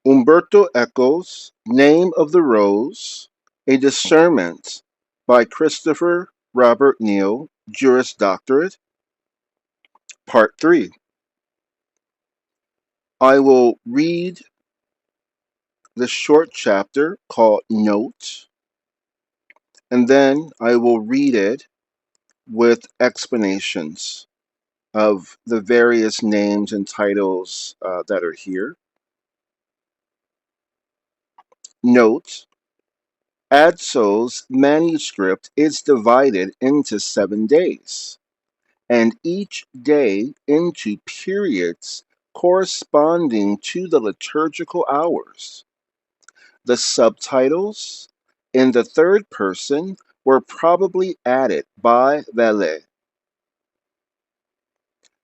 Umberto Eco's Name of the Rose, a discernment by Christopher Robert Neal, Juris Doctorate, Part 3. I will read the short chapter called Note, and then I will read it with explanations of the various names and titles that are here. Note, Adso's manuscript is divided into 7 days, and each day into periods corresponding to the liturgical hours. The subtitles in the third person were probably added by Vallée,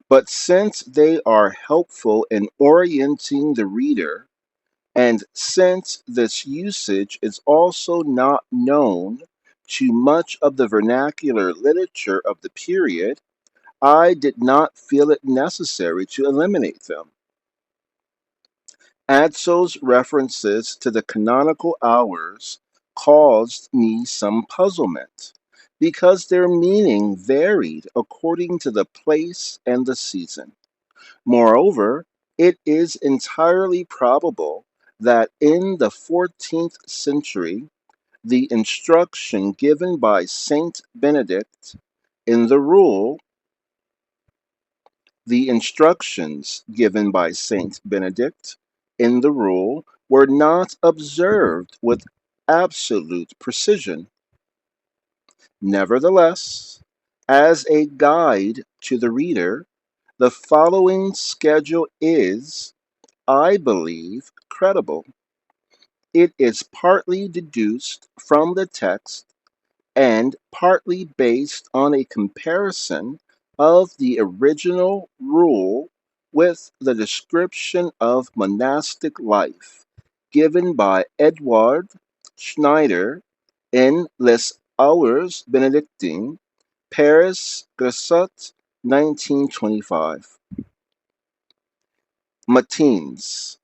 but since they are helpful in orienting the reader, and since this usage is also not known to much of the vernacular literature of the period, I did not feel it necessary to eliminate them. Adso's references to the canonical hours caused me some puzzlement, because their meaning varied according to the place and the season. Moreover, it is entirely probable that in the 14th century, the instruction given by Saint Benedict in the rule The instructions given by Saint Benedict in the rule were not observed with absolute precision. Nevertheless, as a guide to the reader, the following schedule is, I believe, credible. It is partly deduced from the text and partly based on a comparison of the original rule with the description of monastic life given by Edward Schneider in Les Hours Benedictines, Paris, Grasset, 1925. Matins,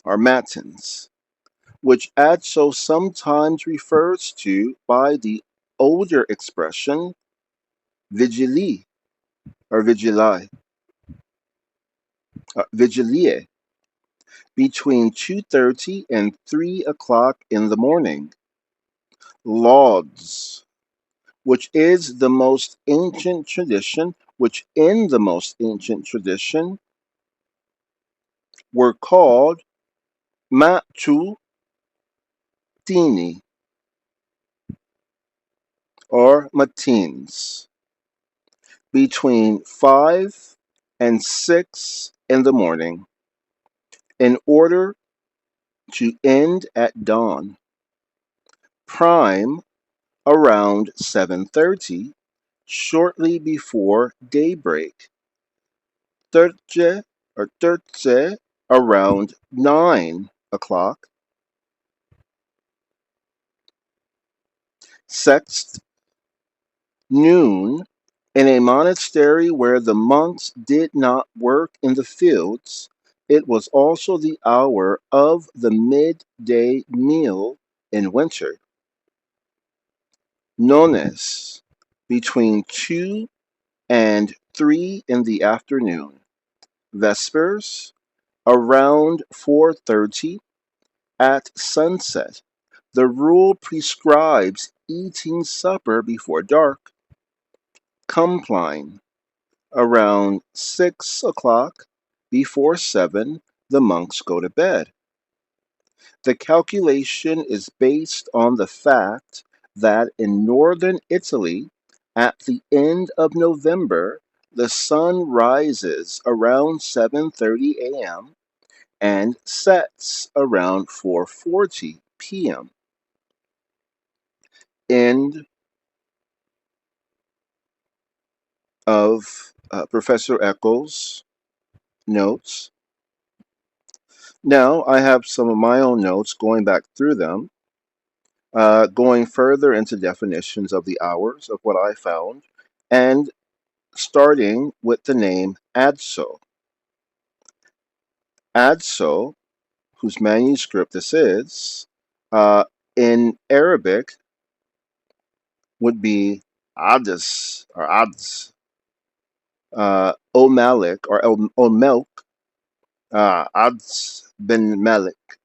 or matins, which Adso sometimes refers to by the older expression vigili or vigilie, between 2:30 and 3 o'clock in the morning. Lauds, which is the most ancient tradition, which in the most ancient tradition were called matutini or matins, between 5 and 6 in the morning, in order to end at dawn. Prime around 7:30, shortly before daybreak. Terce or terze around 9 o'clock. Sext, noon, in a monastery where the monks did not work in the fields. It was also the hour of the midday meal in winter. Nones, between 2 and 3 in the afternoon. Vespers, around 4:30 at sunset. The rule prescribes eating supper before dark. Compline, around 6 o'clock. Before 7, the monks go to bed. The calculation is based on the fact that in northern Italy, at the end of November, the sun rises around 7:30 a.m. and sets around 4:40 p.m. End of Professor Eccles' notes. Now I have some of my own notes going back through them, going further into definitions of the hours of what I found, and starting with the name Adso. Adso, whose manuscript this is, uh, in Arabic would be Adis or Ads, O Malik or O Melk, Ads bin Malik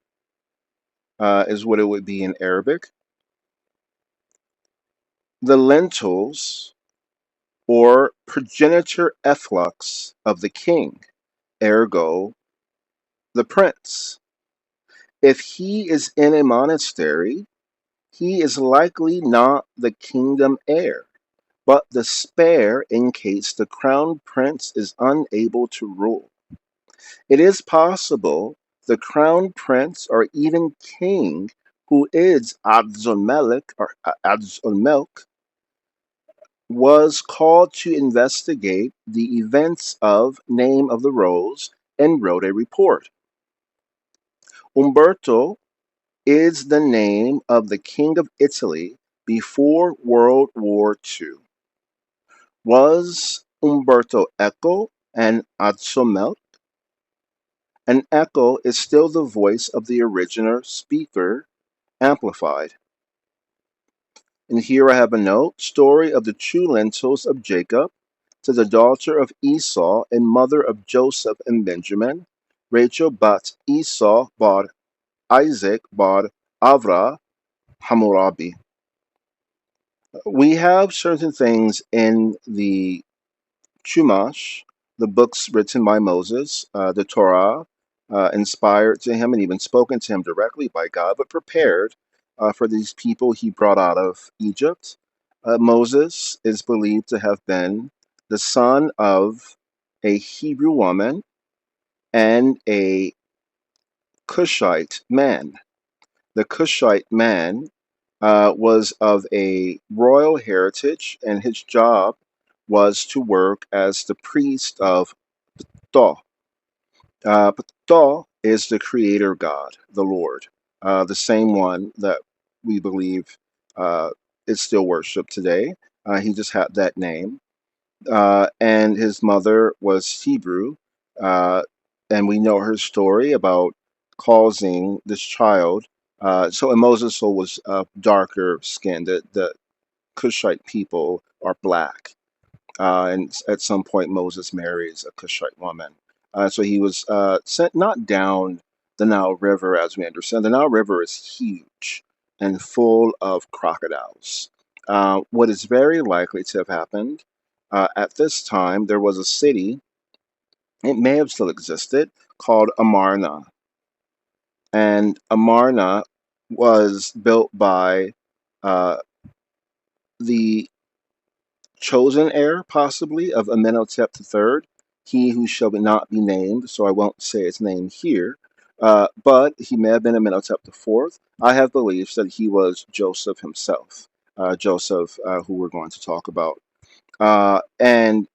is what it would be in Arabic. The lentils or progenitor efflux of the king, ergo the prince. If he is in a monastery, he is likely not the kingdom heir, but the spare in case the crown prince is unable to rule. It is possible the crown prince or even king who is Adzul Malik or Adzul Melk was called to investigate the events of Name of the Rose and wrote a report. Umberto is the name of the King of Italy before World War II. Was Umberto Eco and Adzumel? An echo is still the voice of the original speaker amplified. And here I have a note, story of the true lentils of Jacob to the daughter of Esau and mother of Joseph and Benjamin, Rachel bat Esau bar Isaac bar Avra Hammurabi. We have certain things in the Chumash, the books written by Moses, the Torah, inspired to him and even spoken to him directly by God, but prepared for these people he brought out of Egypt. Moses is believed to have been the son of a Hebrew woman and a Cushite man. The Cushite man was of a royal heritage, and his job was to work as the priest of Ptah. Ptah is the creator god, the Lord, the same one that we believe uh, is still worshipped today. He just had that name. And his mother was Hebrew. Uh, and we know her story about causing this child. And Moses so was darker skinned. The Cushite people are black. And at some point, Moses marries a Cushite woman. So he was sent not down the Nile River, as we understand. The Nile River is huge and full of crocodiles. What is very likely to have happened at this time, there was a city, it may have still existed, called Amarna. And Amarna was built by uh, the chosen heir, possibly, of Amenhotep III, he who shall not be named, so I won't say his name here, but he may have been Amenhotep IV. I have beliefs that he was Joseph himself, Joseph, who we're going to talk about. And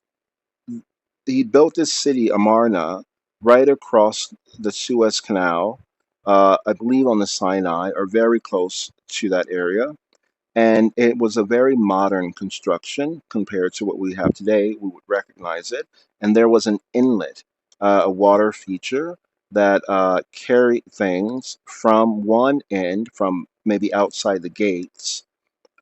he built this city, Amarna, right across the Suez Canal, I believe on the Sinai, or very close to that area. And it was a very modern construction compared to what we have today. We would recognize it. And there was an inlet, a water feature that carried things from one end, from maybe outside the gates,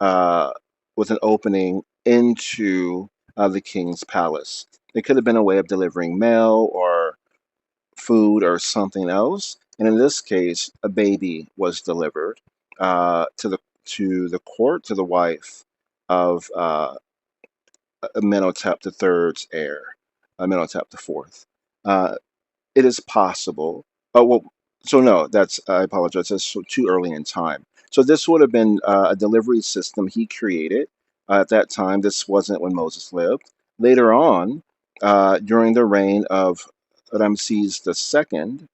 uh, with an opening into the king's palace. It could have been a way of delivering mail or food or something else. And in this case, a baby was delivered to the court, to the wife of Amenhotep III's heir, Amenhotep IV. Uh, it is possible. Oh well, so no, that's I apologize. That's too early in time. So this would have been a delivery system he created at that time. This wasn't when Moses lived. Later on, during the reign of Ramses II,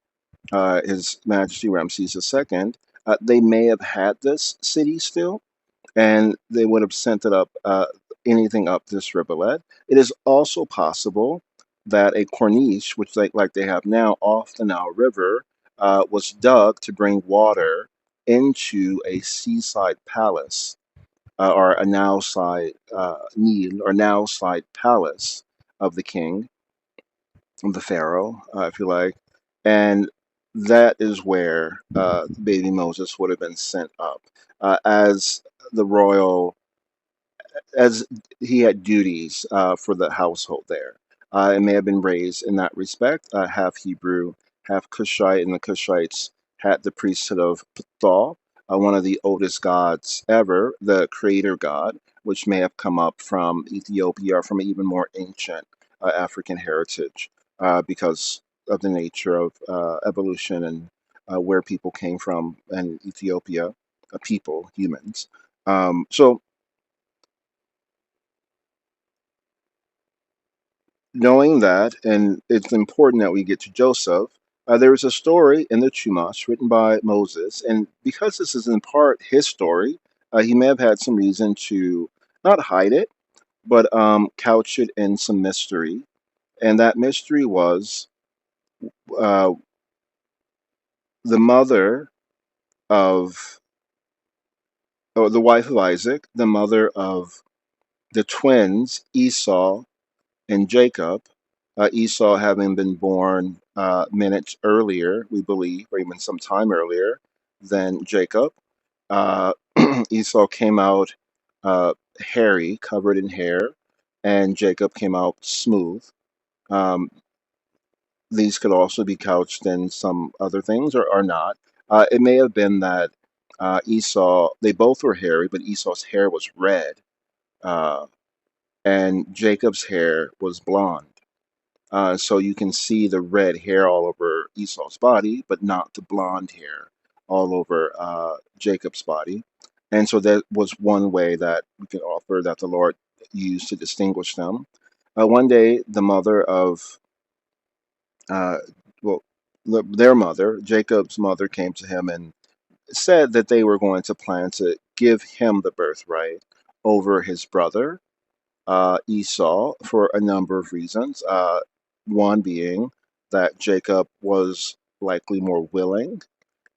His Majesty Ramses II, they may have had this city still, and they would have sent it up anything up this rivulet. It is also possible that a corniche, which like they have now off the Nile River, was dug to bring water into a seaside palace or a Nile side Nile or Nile side palace of the king, of the pharaoh, if you like, and that is where baby Moses would have been sent up as the royal, as he had duties for the household there. It may have been raised in that respect, half Hebrew, half Cushite, and the Cushites had the priesthood of Ptah, one of the oldest gods ever, the creator god, which may have come up from Ethiopia or from an even more ancient African heritage because of the nature of evolution and where people came from in Ethiopia, people, humans. So knowing that, and it's important that we get to Joseph, there is a story in the Chumash written by Moses, and because this is in part his story, he may have had some reason to not hide it, but couch it in some mystery. And that mystery was uh, the mother of, or the wife of Isaac, the mother of the twins, Esau and Jacob, Esau having been born minutes earlier, we believe, or even some time earlier than Jacob. Uh, Esau came out hairy, covered in hair, and Jacob came out smooth. Um, these could also be couched in some other things or not. It may have been that Esau, they both were hairy, but Esau's hair was red, uh, and Jacob's hair was blonde. So you can see the red hair all over Esau's body, but not the blonde hair all over Jacob's body. And so that was one way that we can offer that the Lord used to distinguish them. One day, the mother of, uh, well, their mother, Jacob's mother, came to him and said that they were going to plan to give him the birthright over his brother Esau for a number of reasons. One being that Jacob was likely more willing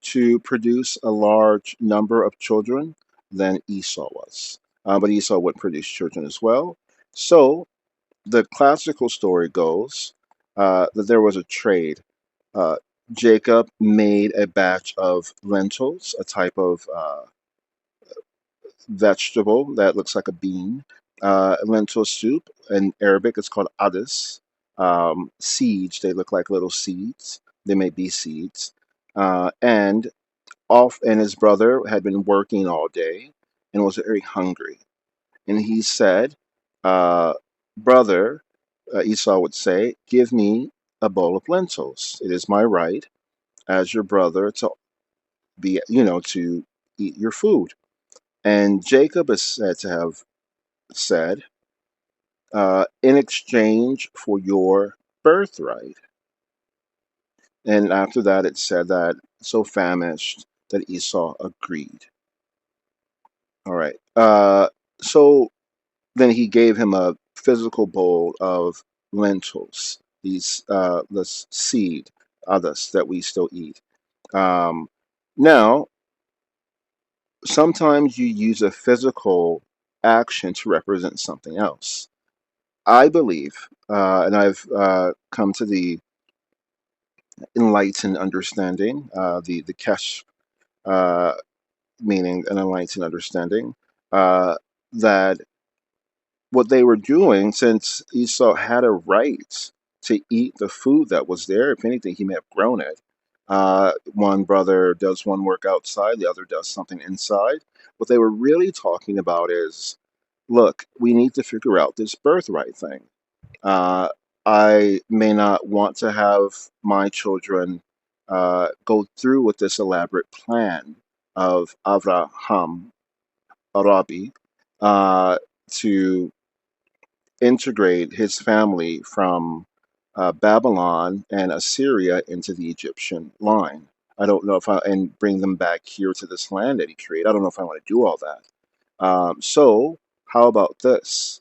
to produce a large number of children than Esau was. But Esau would produce children as well. So the classical story goes that there was a trade. Uh, Jacob made a batch of lentils, a type of vegetable that looks like a bean, lentil soup. In Arabic, it's called adis. Seeds, they look like little seeds. They may be seeds. And and his brother had been working all day and was very hungry. And he said, uh, brother, Esau would say, give me a bowl of lentils. It is my right as your brother to be, to eat your food. And Jacob is said to have said, in exchange for your birthright. And after that, it said that so famished that Esau agreed. All right. So then he gave him a physical bowl of lentils, these this seed, others that we still eat. Um, Now, sometimes you use a physical action to represent something else. I believe, and I've come to the enlightened understanding, the kesh, uh, meaning an enlightened understanding, uh, that what they were doing, since Esau had a right to eat the food that was there, if anything, he may have grown it. One brother does one work outside, the other does something inside. What they were really talking about is, look, we need to figure out this birthright thing. Uh, I may not want to have my children go through with this elaborate plan of Avraham Arabi uh, to integrate his family from Babylon and Assyria into the Egyptian line. I don't know if I, and bring them back here to this land that he created. I don't know if I want to do all that. So, how about this?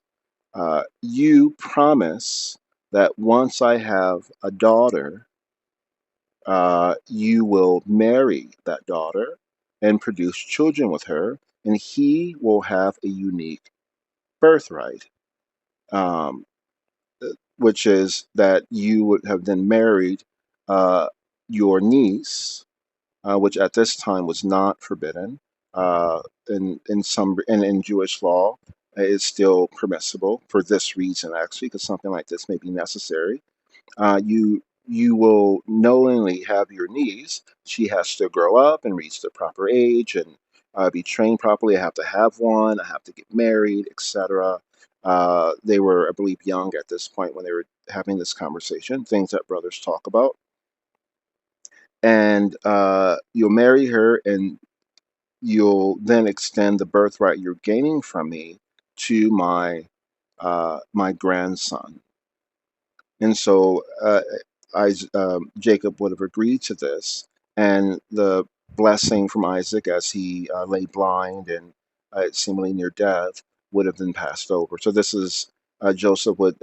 You promise that once I have a daughter, you will marry that daughter and produce children with her, and he will have a unique birthright, um, which is that you would have then married uh, your niece, which at this time was not forbidden, uh, in Jewish law, is still permissible for this reason, actually, because something like this may be necessary. You will knowingly have your niece. She has to grow up and reach the proper age and be trained properly. I have to have one. I have to get married, etc. They were, I believe, young at this point when they were having this conversation. Things that brothers talk about, and you'll marry her, and you'll then extend the birthright you're gaining from me to my grandson. And so Jacob would have agreed to this, and the blessing from Isaac as he lay blind and seemingly near death would have been passed over. So this is Joseph would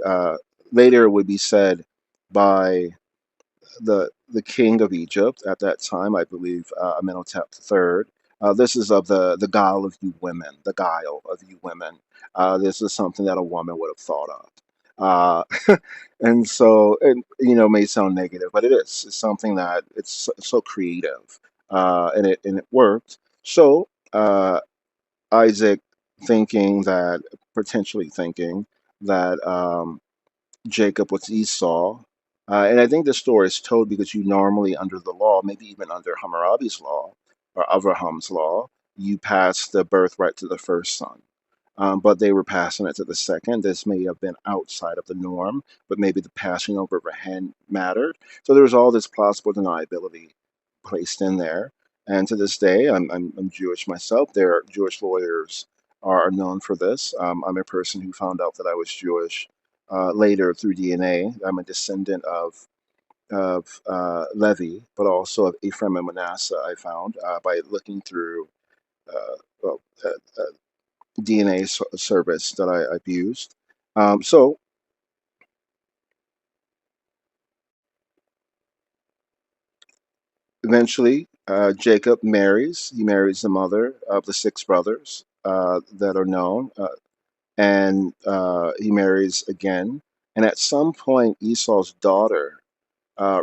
later would be said by the king of Egypt at that time, I believe Amenhotep III. This is of the guile of you women, the guile of you women. This is something that a woman would have thought of. And so, and may sound negative, but it is. It's something that it's so creative, and it worked. So Isaac potentially thinking that Jacob was Esau. And I think the story is told because you normally, under the law, maybe even under Hammurabi's law or Abraham's law, you pass the birthright to the first son. But they were passing it to the second. This may have been outside of the norm, but maybe the passing over of a hand mattered. So there was all this plausible deniability placed in there. And to this day, I'm Jewish myself. There are Jewish lawyers are known for this. I'm a person who found out that I was Jewish later through DNA. I'm a descendant of Levi, but also of Ephraim and Manasseh. I found by looking through well, DNA service that I've used. So eventually, Jacob marries. He marries the mother of the six brothers that are known, and he marries again. And at some point, Esau's daughter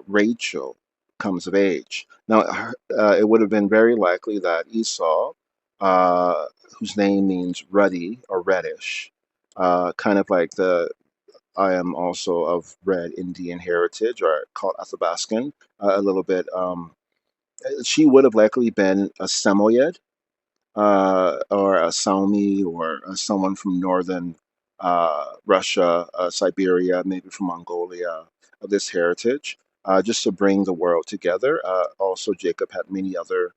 Rachel comes of age. Now, it would have been very likely that Esau, uh, whose name means ruddy or reddish, kind of like I am also of red Indian heritage, or called Athabascan, a little bit. She would have likely been a Samoyed, or a Salmi, or someone from northern Russia, Siberia, maybe from Mongolia, of this heritage, just to bring the world together. Also, Jacob had many other,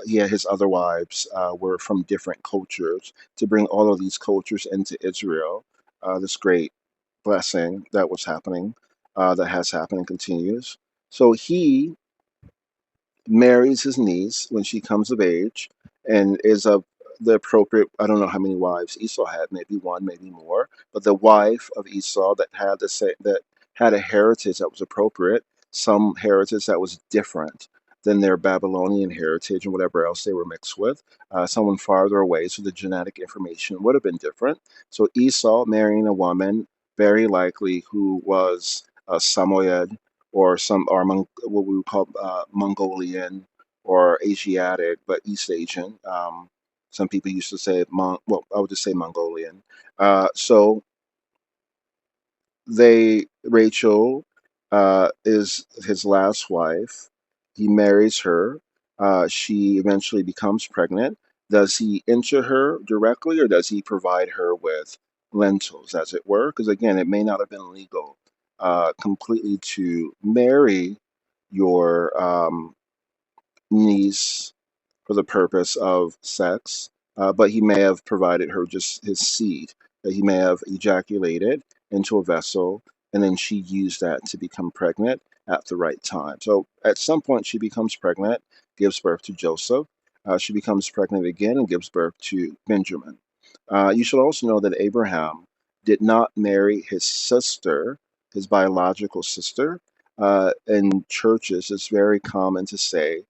he had his other wives were from different cultures to bring all of these cultures into Israel. This great blessing that was happening, that has happened and continues. So he marries his niece when she comes of age and is of the appropriate, I don't know how many wives Esau had, maybe one, maybe more, but the wife of Esau that had the same, that had a heritage that was appropriate, some heritage that was different than their Babylonian heritage and whatever else they were mixed with, someone farther away, so the genetic information would have been different. So Esau marrying a woman, very likely who was a Samoyed, or what we would call Mongolian or Asiatic, but East Asian. Some people used to say well, I would just say Mongolian. So Rachel is his last wife. He marries her. She eventually becomes pregnant. Does he enter her directly, or does he provide her with lentils, as it were? Because again, it may not have been legal completely to marry your niece for the purpose of sex, but he may have provided her just his seed, that he may have ejaculated into a vessel, and then she used that to become pregnant at the right time. So at some point, she becomes pregnant, gives birth to Joseph. She becomes pregnant again and gives birth to Benjamin. You should also know that Abraham did not marry his sister, his biological sister. In churches, it's very common to say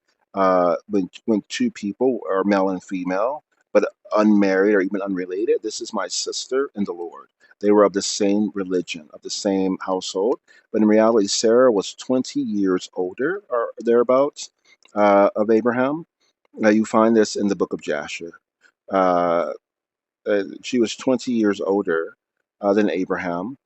when two people are male and female, but unmarried or even unrelated. This is my sister in the Lord. They were of the same religion, of the same household. But in reality, Sarah was 20 years older or thereabouts of Abraham. Now you find this in the book of Jasher. Uh, she was 20 years older than Abraham,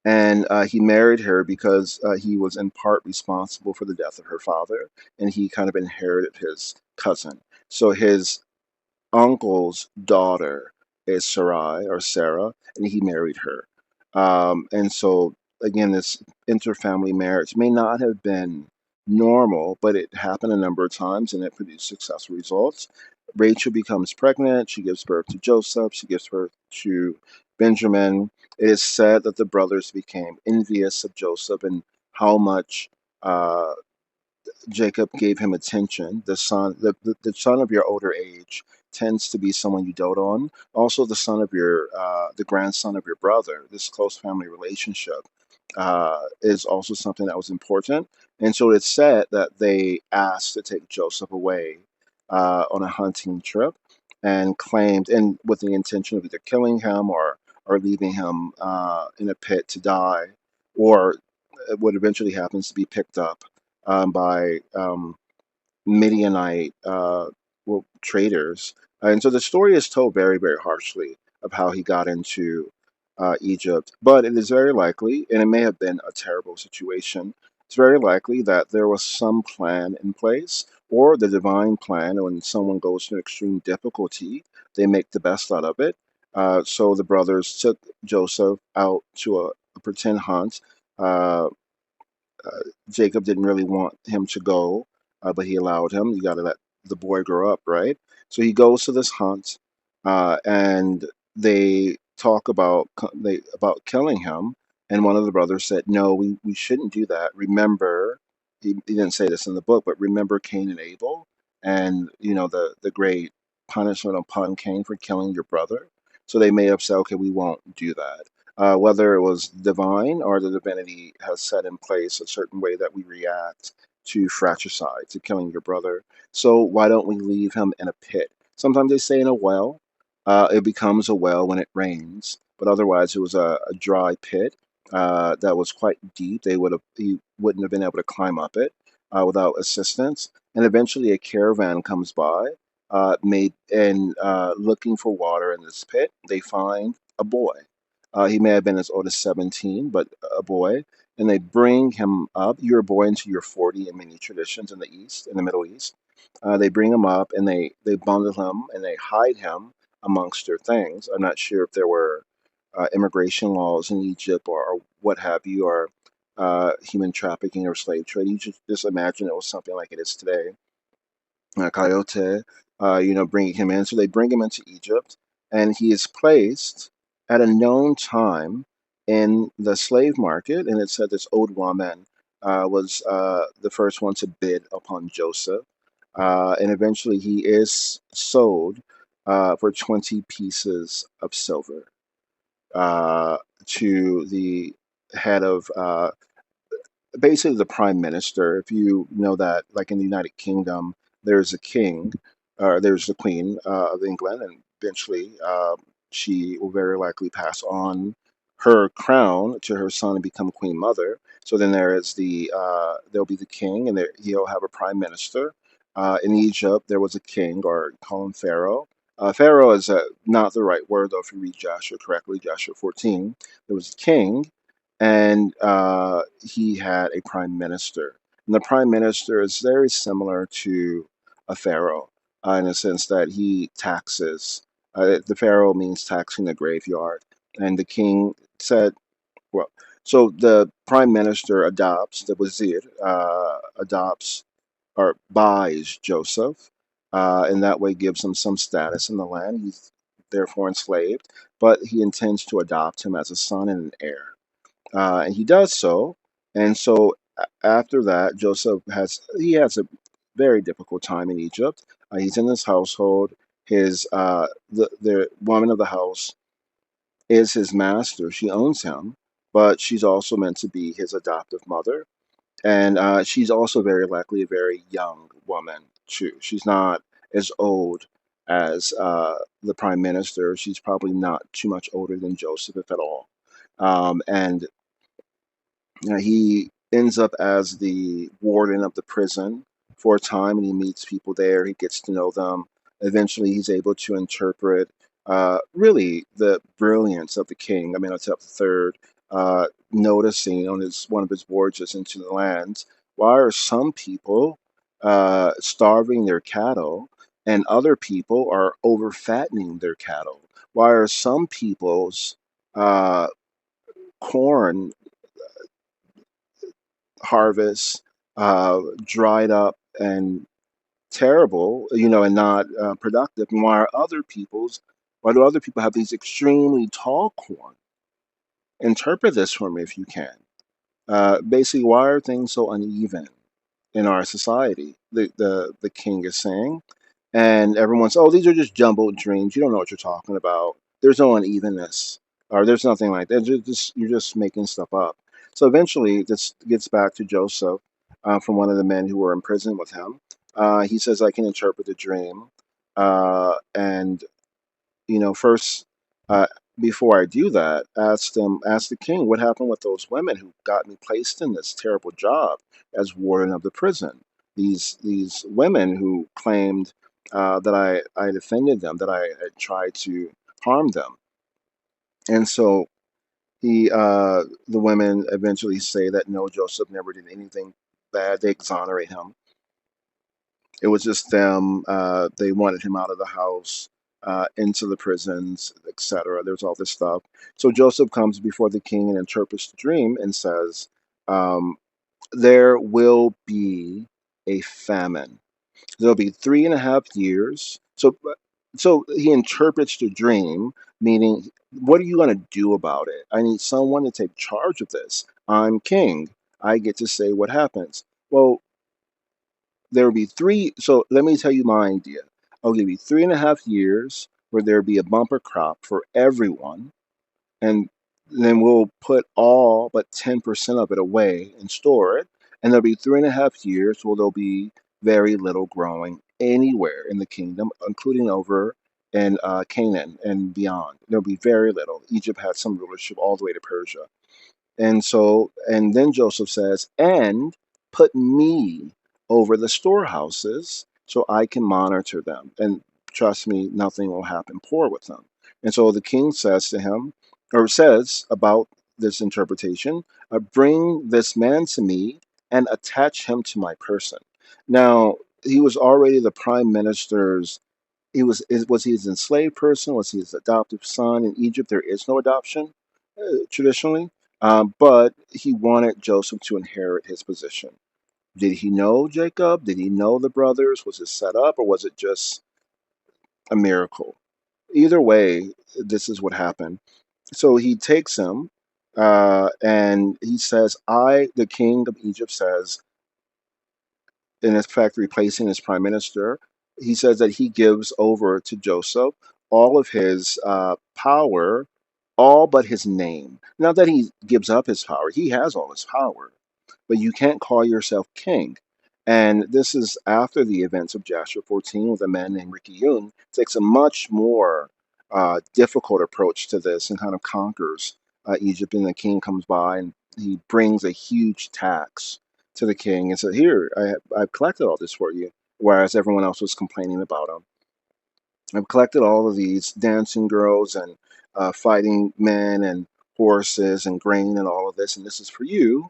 and he married her because he was in part responsible for the death of her father, and he kind of inherited his cousin. So his uncle's daughter is Sarai or Sarah, and he married her. And so, again, this interfamily marriage may not have been normal, but it happened a number of times and it produced successful results. Rachel becomes pregnant. She gives birth to Joseph. She gives birth to Benjamin. It is said that the brothers became envious of Joseph and how much uh, Jacob gave him attention. The son of your older age tends to be someone you dote on. Also, the grandson of your brother. This close family relationship is also something that was important. And so it's said that they asked to take Joseph away on a hunting trip, and claimed, and with the intention of either killing him or leaving him in a pit to die, or what eventually happens to be picked up by Midianite traders. And so the story is told very, very harshly of how he got into Egypt. But it is very likely, and it may have been a terrible situation, it's very likely that there was some plan in place, or the divine plan. When someone goes through extreme difficulty, they make the best out of it. So the brothers took Joseph out to a pretend hunt. Uh, uh, Jacob didn't really want him to go, but he allowed him. You got to let the boy grow up, right? So he goes to this hunt, and they talk about killing him. And one of the brothers said, "No, we shouldn't do that. Remember, he didn't say this in the book, but remember Cain and Abel, and the great punishment upon Cain for killing your brother." So they may have said, "Okay, we won't do that." Whether it was divine or the divinity has set in place a certain way that we react to fratricide, to killing your brother. So why don't we leave him in a pit? Sometimes they say in a well. It becomes a well when it rains, but otherwise it was a dry pit that was quite deep. He wouldn't have been able to climb up it without assistance. And eventually a caravan comes by, made and looking for water in this pit. They find a boy. He may have been as old as 17, but a boy. And they bring him up. You're a boy until you're 40 in many traditions in the East, in the Middle East. They bring him up and they bundle him and they hide him amongst their things. I'm not sure if there were immigration laws in Egypt or what have you, or human trafficking or slave trade. You just imagine it was something like it is today. Coyote, bringing him in. So they bring him into Egypt, and he is placed at a known time in the slave market. And it said this old woman was the first one to bid upon Joseph. And eventually he is sold for 20 pieces of silver uh, to the head of basically the prime minister. If you know that, like in the United Kingdom, there's a king, or there's the Queen of England, and eventually she will very likely pass on her crown to her son and become Queen Mother. So then there'll be the king, and he'll have a prime minister. In Egypt, there was a king, or call him Pharaoh. Pharaoh is not the right word, though, if you read Joshua correctly, Joshua 14. There was a king, and he had a prime minister. And the prime minister is very similar to a pharaoh in the sense that he taxes. The pharaoh means taxing the graveyard, and the king said, "Well." So the prime minister adopts the wazir, adopts or buys Joseph, and that way gives him some status in the land. He's therefore enslaved, but he intends to adopt him as a son and an heir, and he does so. And so after that, Joseph has a very difficult time in Egypt. He's in his household. His the woman of the house is his master. She owns him, but she's also meant to be his adoptive mother, and she's also very likely a very young woman too. She's not as old as the prime minister. She's probably not too much older than Joseph, if at all. And he ends up as the warden of the prison for a time, and he meets people there. He gets to know them. Eventually, he's able to interpret really the brilliance of the king. I mean, it's up the third, noticing on his one of his voyages into the lands, why are some people starving their cattle, and other people are over fattening their cattle? Why are some people's uh, corn harvests dried up and terrible, and not productive? And why do other people have these extremely tall corn? Interpret this for me if you can. Basically, why are things so uneven in our society? The king is saying, and everyone's, oh, these are just jumbled dreams. You don't know what you're talking about. There's no unevenness, or there's nothing like that. You're just making stuff up. So eventually, this gets back to Joseph, from one of the men who were in prison with him. He says, I can interpret the dream, and first, uh, before I do that, ask the king what happened with those women who got me placed in this terrible job as warden of the prison. These women who claimed that I defended them, that I had tried to harm them, and so the women eventually say that no, Joseph never did anything bad. They exonerate him. It was just them. They wanted him out of the house, into the prisons, etc. There's all this stuff. So Joseph comes before the king and interprets the dream and says, um, there will be a famine. There'll be 3.5 years. So he interprets the dream, meaning, what are you going to do about it? I need someone to take charge of this. I'm king. I get to say what happens. Well, there will be three. So let me tell you my idea. I'll give you 3.5 years where there'll be a bumper crop for everyone, and then we'll put all but 10% of it away and store it. And there'll be 3.5 years where there'll be very little growing anywhere in the kingdom, including over in Canaan and beyond. There'll be very little. Egypt had some rulership all the way to Persia. And then Joseph says, and put me over the storehouses so I can monitor them. And trust me, nothing will happen poor with them. And so the king says to him, or says about this interpretation, bring this man to me and attach him to my person. Now, he was already the prime minister's. Was he his enslaved person? Was he his adoptive son? In Egypt, there is no adoption traditionally, but he wanted Joseph to inherit his position. Did he know Jacob? Did he know the brothers? Was it set up, or was it just a miracle? Either way, this is what happened. So he takes him, and he says, the king of Egypt says, in effect replacing his prime minister, he says that he gives over to Joseph all of his power, all but his name. Not that he gives up his power, he has all his power, but you can't call yourself king. And this is after the events of Joshua 14, with a man named Ricky Yoon takes a much more difficult approach to this and kind of conquers Egypt. And the king comes by and he brings a huge tax to the king and said, here, I've collected all this for you, whereas everyone else was complaining about him. I've collected all of these dancing girls and fighting men and horses and grain and all of this, and this is for you,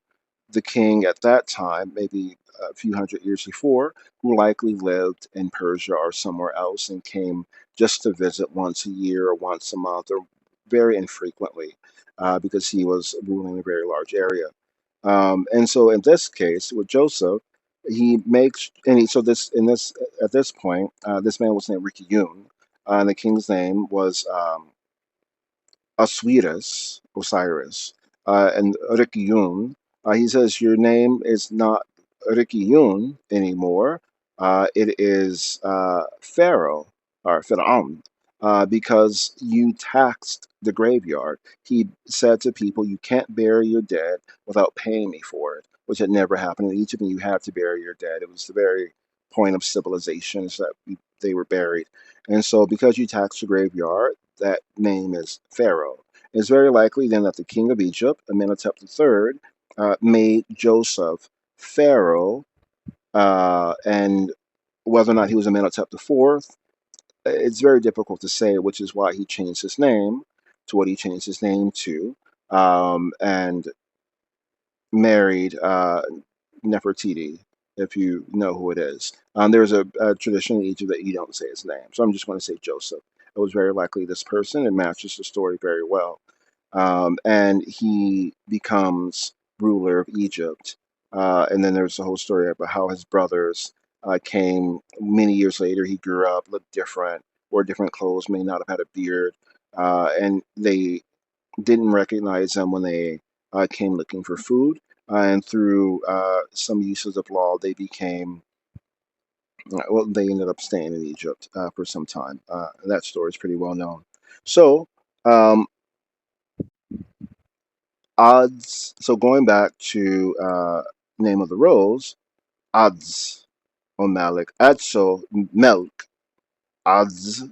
the king at that time, maybe a few hundred years before, who likely lived in Persia or somewhere else and came just to visit once a year or once a month or very infrequently, because he was ruling a very large area. And so in this case with Joseph, he makes and he, so this in this at this point, this man was named Ricky Yoon, and the king's name was Osiris, and Rikyun. He says, your name is not Rikyun anymore. It is Pharaoh or Pharaon, because you taxed the graveyard. He said to people, you can't bury your dead without paying me for it, which had never happened in Egypt, and you had to bury your dead. It was the very point of civilization, is that they were buried. And so, because you tax the graveyard, that name is Pharaoh. It's very likely then that the king of Egypt, Amenhotep III, made Joseph Pharaoh, and whether or not he was Amenhotep IV, it's very difficult to say, which is why he changed his name to what he changed his name to, and married Nefertiti, if you know who it is. There's a tradition in Egypt that you don't say his name, so I'm just going to say Joseph. It was very likely this person. It matches the story very well. And he becomes ruler of Egypt. And then there's the whole story about how his brothers came many years later. He grew up, looked different, wore different clothes, may not have had a beard, and they didn't recognize them when they came looking for food. And through some uses of law, they became, well, they ended up staying in Egypt for some time. That story is pretty well known. So, um, odds. So going back to name of the rose, odds on Malik. Adso, milk. Odds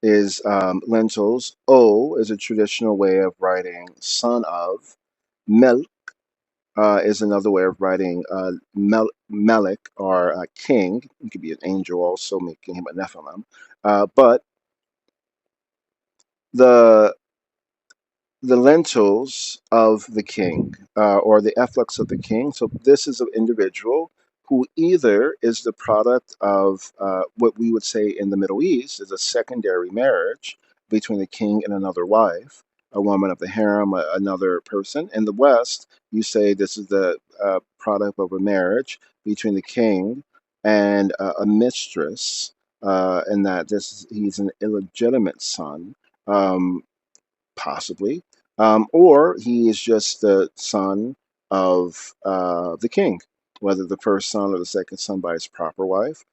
is lentils. O is a traditional way of writing son of. Milk is another way of writing Melech, or king. It could be an angel also, making him a Nephilim. But the the lentils of the king, or the efflux of the king. So this is an individual who either is the product of what we would say in the Middle East is a secondary marriage between the king and another wife, a woman of the harem, another person. In the West, you say this is the product of a marriage between the king and a mistress, and that he's an illegitimate son. Possibly, or he is just the son of the king, whether the first son or the second son by his proper wife.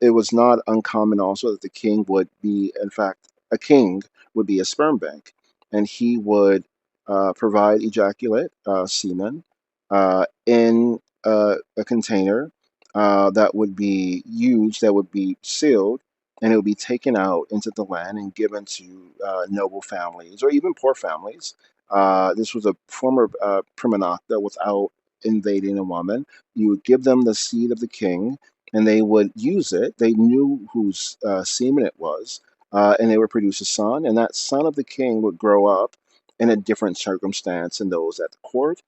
It was not uncommon also that the king would be, in fact, a king would be a sperm bank, and he would provide ejaculate, semen, in a container that would be used, that would be sealed, and it would be taken out into the land and given to noble families or even poor families. This was a form of prima nocta without invading a woman. You would give them the seed of the king, and they would use it. They knew whose semen it was, and they would produce a son, and that son of the king would grow up in a different circumstance than those at the court.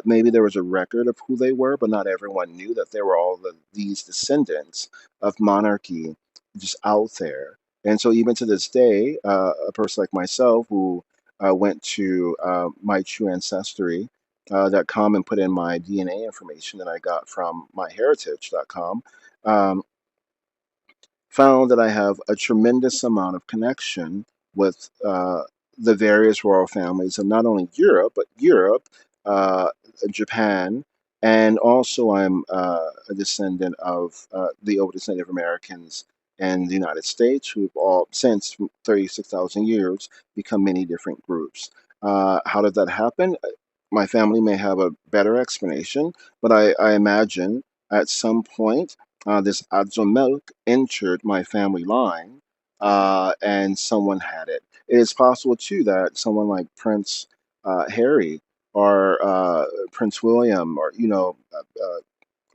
Maybe there was a record of who they were, but not everyone knew that they were all these descendants of monarchy just out there. And so, even to this day, a person like myself who went to my true ancestry.com and put in my DNA information that I got from myheritage.com, um, found that I have a tremendous amount of connection with the various royal families of not only Europe, uh, Japan, and also I'm a descendant of the oldest Native Americans in the United States, who've all, since 36,000 years, become many different groups. How did that happen? My family may have a better explanation, but I imagine at some point this Adzo milk entered my family line, and someone had it. It is possible too that someone like Prince Harry, or Prince William, or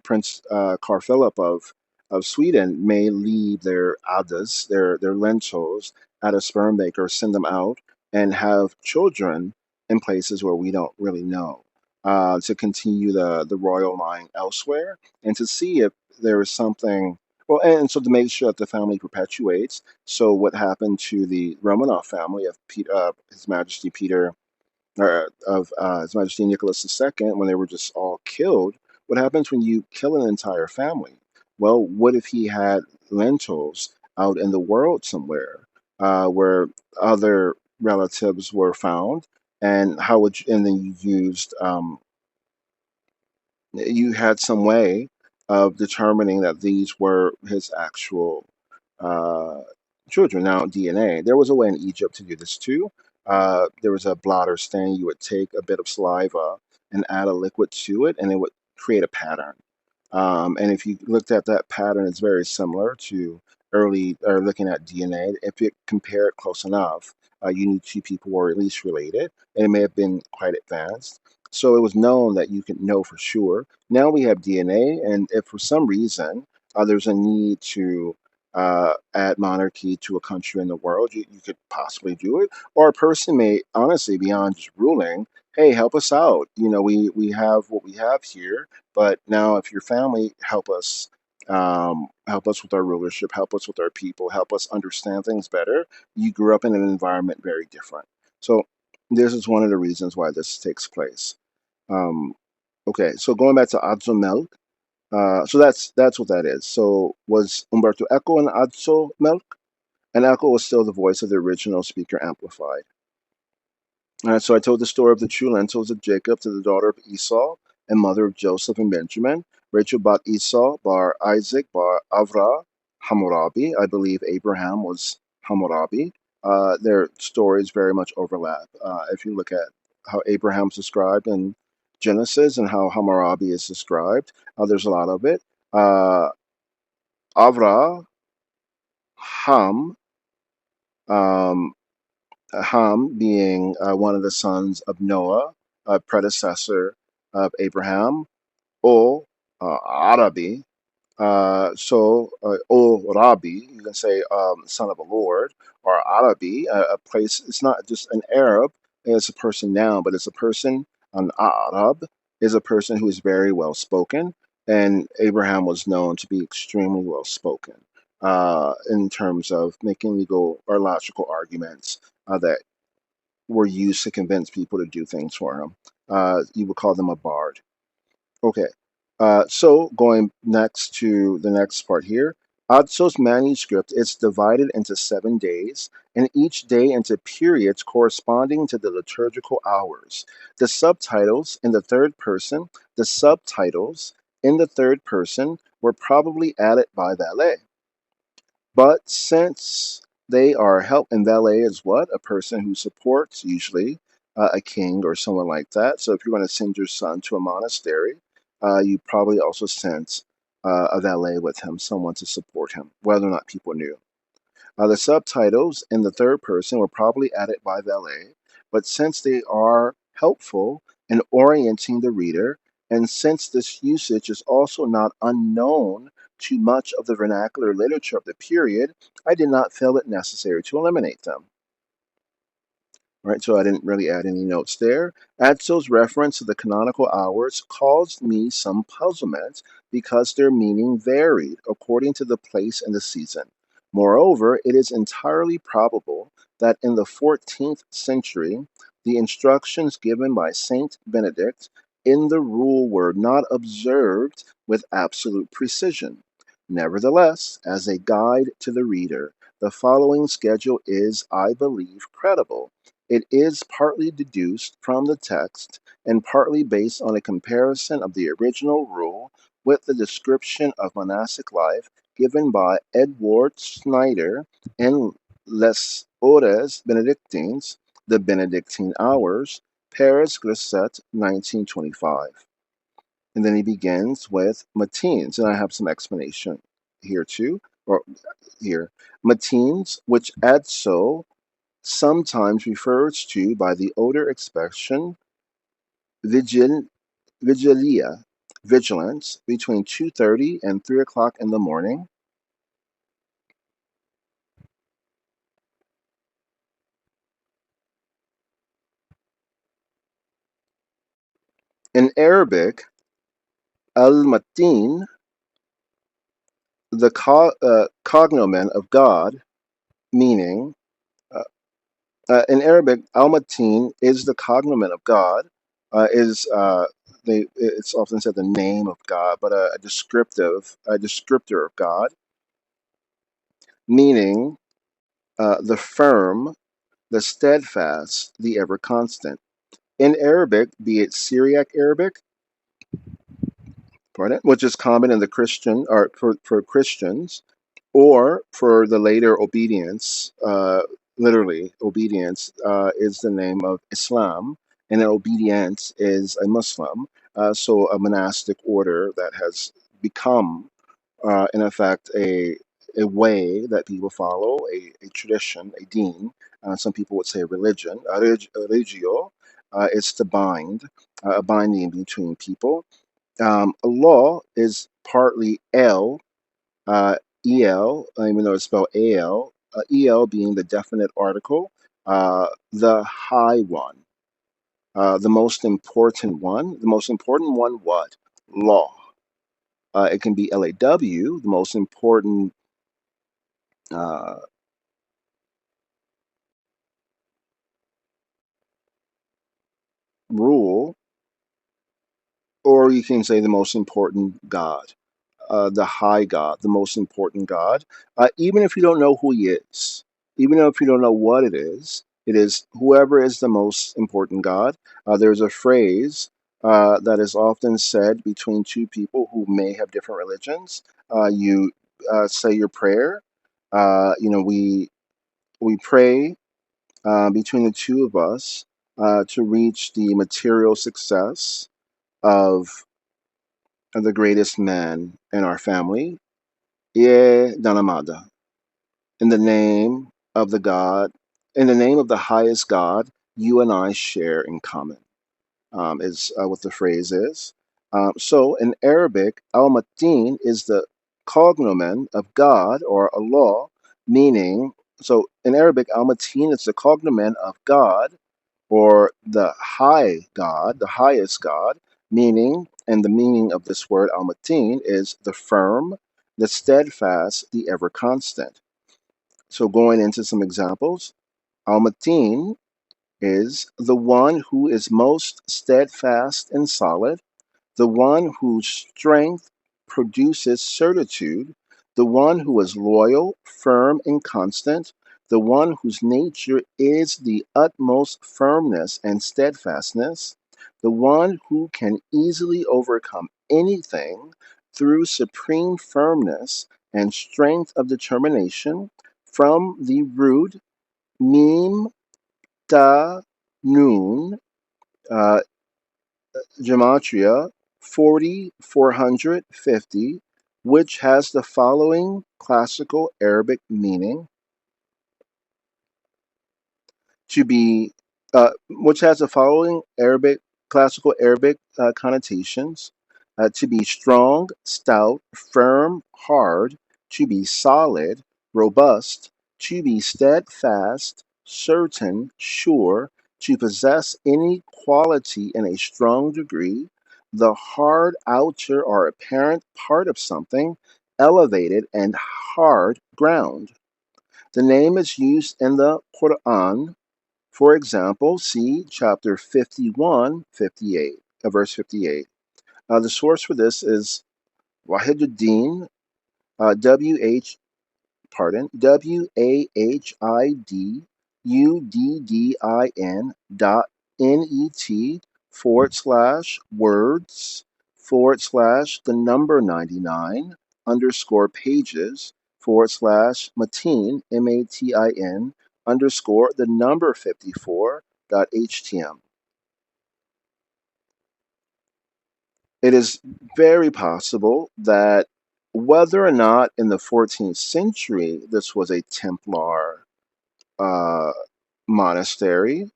Prince Carl Philip of Sweden may leave their adas, their lentils, at a sperm bank or send them out and have children in places where we don't really know, to continue the royal line elsewhere, and to see if there is something. Well, and so to make sure that the family perpetuates. So what happened to the Romanov family of His Majesty Peter, or of His Majesty Nicholas II, when they were just all killed? What happens when you kill an entire family? Well, what if he had lentils out in the world somewhere, where other relatives were found, and how would you, and then you had some way of determining that these were his actual uh, children. Now, DNA, there was a way in Egypt to do this too. There was a blotter stain. You would take a bit of saliva and add a liquid to it, and it would create a pattern. And if you looked at that pattern, it's very similar to early or looking at DNA. If you compare it close enough, you knew two people were at least related, and it may have been quite advanced. So it was known that you could know for sure. Now we have DNA, and if for some reason there's a need to add monarchy to a country in the world, you could possibly do it. Or a person may honestly, beyond just ruling, hey, help us out. We have what we have here, but now if your family help us with our rulership, help us with our people, help us understand things better. You grew up in an environment very different. So this is one of the reasons why this takes place. Um, okay, so going back to Azumel, so that's what that is. So was Umberto Eco an Azzo Milk? And Echo was still the voice of the original speaker amplified. So I told the story of the true lentils of Jacob to the daughter of Esau and mother of Joseph and Benjamin. Rachel bat Esau, bar Isaac, bar Avra, Hammurabi. I believe Abraham was Hammurabi. Their stories very much overlap. If you look at how Abraham's described in Genesis and how Hammurabi is described, there's a lot of it. Uh, Avra, Ham, um, Ham being one of the sons of Noah, a predecessor of Abraham, or Arabi. O Rabbi, you can say son of a lord, or Arabi, a place. It's not just an Arab, it's a person now, but it's a person. An Arab is a person who is very well spoken, and Abraham was known to be extremely well spoken in terms of making legal or logical arguments that were used to convince people to do things for him. You would call them a bard. Okay. So going next to the next part here, Adso's manuscript is divided into 7 days, and each day into periods corresponding to the liturgical hours. The subtitles in the third person, the subtitles in the third person were probably added by valet. But since they are help, and valet is what? A person who supports, usually a king or someone like that. So if you're going to send your son to a monastery, you probably also sent a valet with him, someone to support him, whether or not people knew. The subtitles in the third person were probably added by valet, but since they are helpful in orienting the reader, and since this usage is also not unknown to much of the vernacular literature of the period, I did not feel it necessary to eliminate them. Right, so I didn't really add any notes there. Adso's reference to the canonical hours caused me some puzzlement because their meaning varied according to the place and the season. Moreover, it is entirely probable that in the 14th century, the instructions given by Saint Benedict in the rule were not observed with absolute precision. Nevertheless, as a guide to the reader, the following schedule is, I believe, credible. It is partly deduced from the text and partly based on a comparison of the original rule with the description of monastic life given by Edward Snyder in Les Horas Benedictines, The Benedictine Hours, Paris, Grisette, 1925. And then he begins with matins, and I have some explanation here too, or here. Matins, which Adso sometimes refers to by the older expression vigil, vigilia, vigilance, between 2:30 and 3 o'clock in the morning. In Arabic, al-matin, the cognomen of God, meaning, uh, in Arabic, al-matin is the cognomen of God, it's often said the name of God, but a descriptor of God, meaning the firm, the steadfast, the ever constant. In Arabic, be it Syriac Arabic, pardon, which is common in the Christian, or for Christians, or for the later obedience, literally, obedience is the name of Islam, and an obedience is a Muslim. So a monastic order that has become, in effect, a way that people follow, a tradition, a deen. Some people would say a religion, religio. It's to bind, a binding between people. A law is partly uh, el, even though it's spelled al, el being the definite article, the high one, the most important one. The most important one, what? Law. It can be law, the most important uh, rule, or you can say the most important God, the high God, the most important God. Even if you don't know who he is, even if you don't know what it is whoever is the most important God. There's a phrase that is often said between two people who may have different religions. You say your prayer. We pray between the two of us to reach the material success of the greatest man in our family, Ie Danamada, in the name of the God, in the name of the highest God, you and I share in common, is what the phrase is. So in Arabic, Al Matin is the cognomen of God or Allah, meaning, so in Arabic, Al Matin is the cognomen of God or the high God, the highest God, meaning, and the meaning of this word Al Matin is the firm, the steadfast, the ever constant. So going into some examples, Al Matin is the one who is most steadfast and solid, the one whose strength produces certitude, the one who is loyal, firm, and constant, the one whose nature is the utmost firmness and steadfastness, the one who can easily overcome anything through supreme firmness and strength of determination, from the root mim ta noon, uh, gematria 40450, which has the following classical Arabic meaning to be, which has the following classical Arabic connotations: to be strong, stout, firm, hard; to be solid, robust; to be steadfast, certain, sure; to possess any quality in a strong degree; the hard outer or apparent part of something; elevated and hard ground. The name is used in the Quran, for example, see chapter 51, 58, verse 58. The source for this is Wahiduddin, W-H, WAHIDUDDIN .net /words / the number 99 underscore pages / Matin, MATIN underscore the number 54 .htm. It is very possible that whether or not in the 14th century this was a Templar uh, monastery,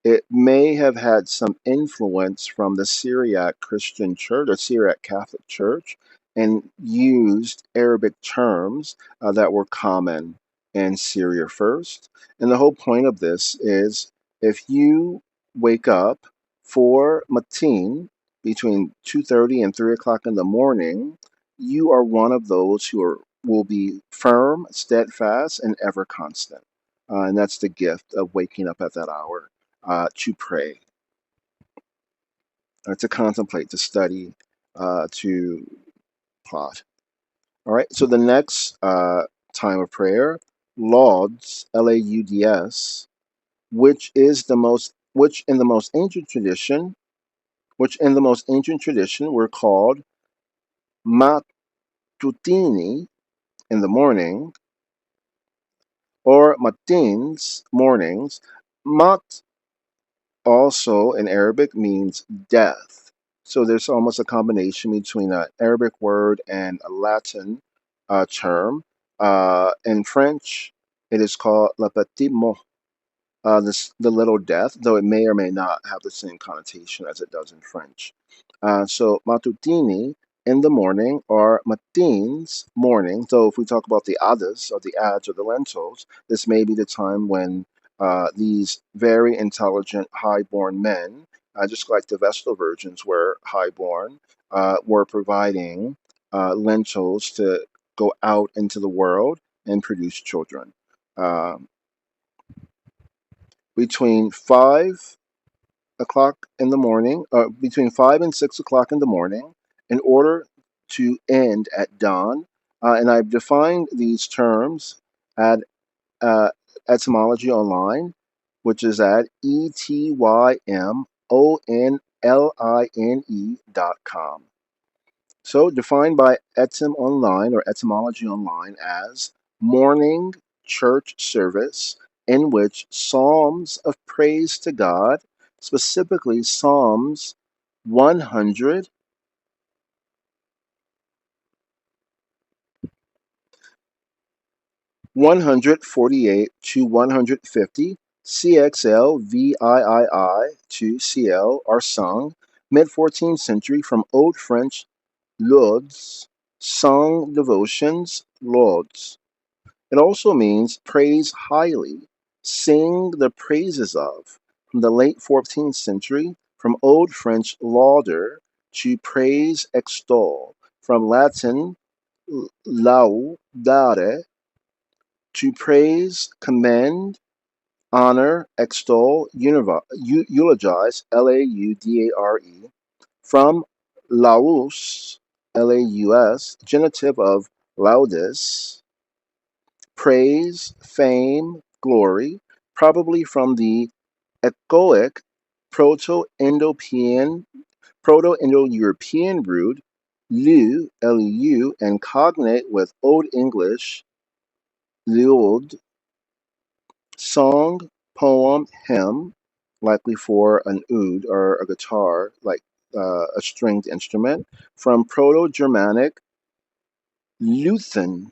it may have had some influence from the Syriac Christian Church or Syriac Catholic Church and used Arabic terms that were common in Syria first. And the whole point of this is if you wake up for Matin between 2:30 and 3 o'clock in the morning, you are one of those will be firm, steadfast, and ever constant. And that's the gift of waking up at that hour to pray, to contemplate, to study, to plot. All right. So the next time of prayer, lauds, Lauds, which in the most ancient tradition, were called matutini in the morning, or matins, mornings. Mat also in Arabic means death. So there's almost a combination between an Arabic word and a Latin term. In French, it is called le petit mot, the little death, though it may or may not have the same connotation as it does in French. So matutini in the morning, or matins morning. Though if we talk about the adas or the ads or the lentils, this may be the time when these very intelligent highborn men, just like the Vestal virgins were highborn, were providing lentils to go out into the world and produce children. Um, between 5 o'clock in the morning, between 5 and 6 o'clock in the morning, in order to end at dawn. And I've defined these terms at uh, Etymology Online, which is at ETYMONLINE.com. So defined by Etym Online or Etymology Online as morning church service in which psalms of praise to God, specifically Psalms 100, 148 to 150, CXL, VIII to CL are sung mid 14th century from Old French lauds, sung devotions, lauds. It also means praise highly, sing the praises of, from the late 14th century, from Old French lauder to praise extol, from Latin laudare to praise, commend, honor, extol, eulogize, laudare, from laus, laus, genitive of laudis, praise, fame, glory, probably from the echoic Proto-Indo-European root lu, and cognate with Old English liud, song, poem, hymn, likely for an oud or a guitar, like a stringed instrument, from Proto-Germanic luthen,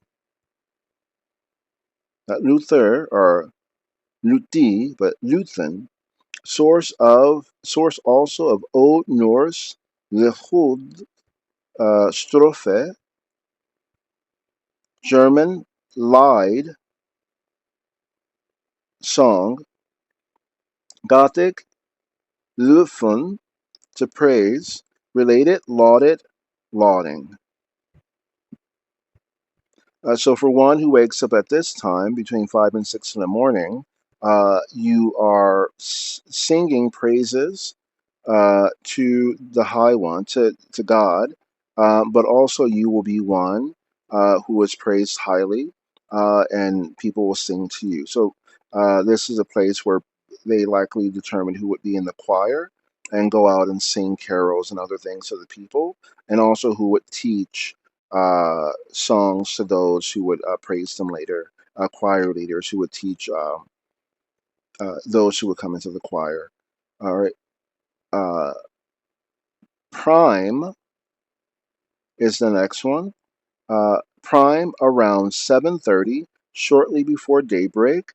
not Luther or luti, but luthen, source also of Old Norse lehud, strophe, German Lied, song, Gothic Lufun, to praise, related, lauded, lauding. So for one who wakes up at this time, between 5 and 6 in the morning, you are singing praises to the High One, to God, but also you will be one who is praised highly, and people will sing to you. So this is a place where they likely determine who would be in the choir and go out and sing carols and other things to the people, and also who would teach songs to those who would praise them later. Choir leaders who would teach those who would come into the choir. All right. Uh, Prime is the next one. Prime around 7:30, shortly before daybreak.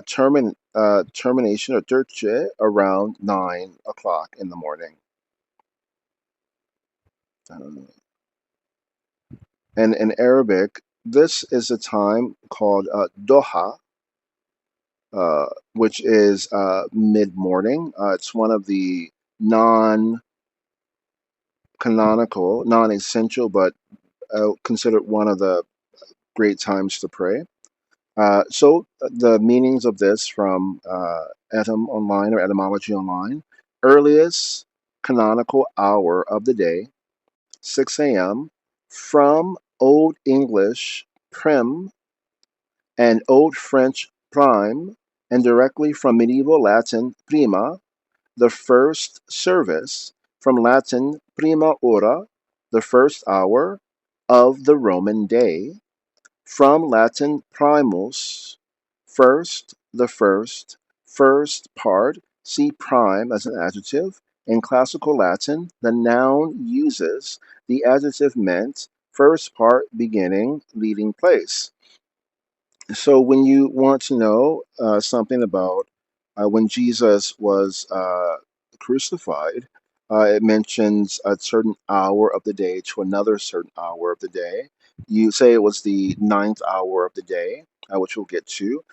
Termination or terce around 9 o'clock in the morning. Um, and in Arabic, this is a time called Doha, which is mid morning. It's one of the non canonical, non essential, but considered one of the great times to pray. So the meanings of this from Etym Online or Etymology Online: earliest canonical hour of the day, 6 a.m. From Old English prim and Old French prime, and directly from medieval Latin prima, the first service, from Latin prima ora, the first hour of the Roman day, from Latin primus, first, the first part, see prime as an adjective, In classical Latin, the noun uses the adjective meant, first part, beginning, leading place. So when you want to know something about when Jesus was crucified, it mentions a certain hour of the day to another certain hour of the day. You say it was the ninth hour of the day, which we'll get to.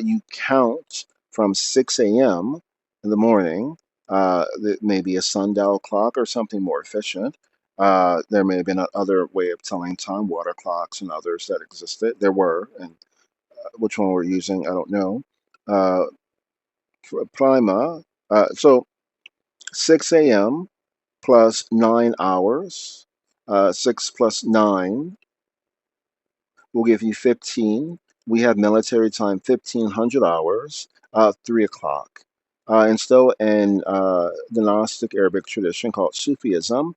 You count from 6 a.m. in the morning. That may be a sundial clock or something more efficient. There may have been another way of telling time, water clocks and others that existed. There were, and which one we're using, I don't know. Uh, Prima, so 6 a.m. plus 9 hours, 6 plus 9 will give you 15. We have military time 1500 hours, 3 o'clock. And still in the Gnostic Arabic tradition called Sufism,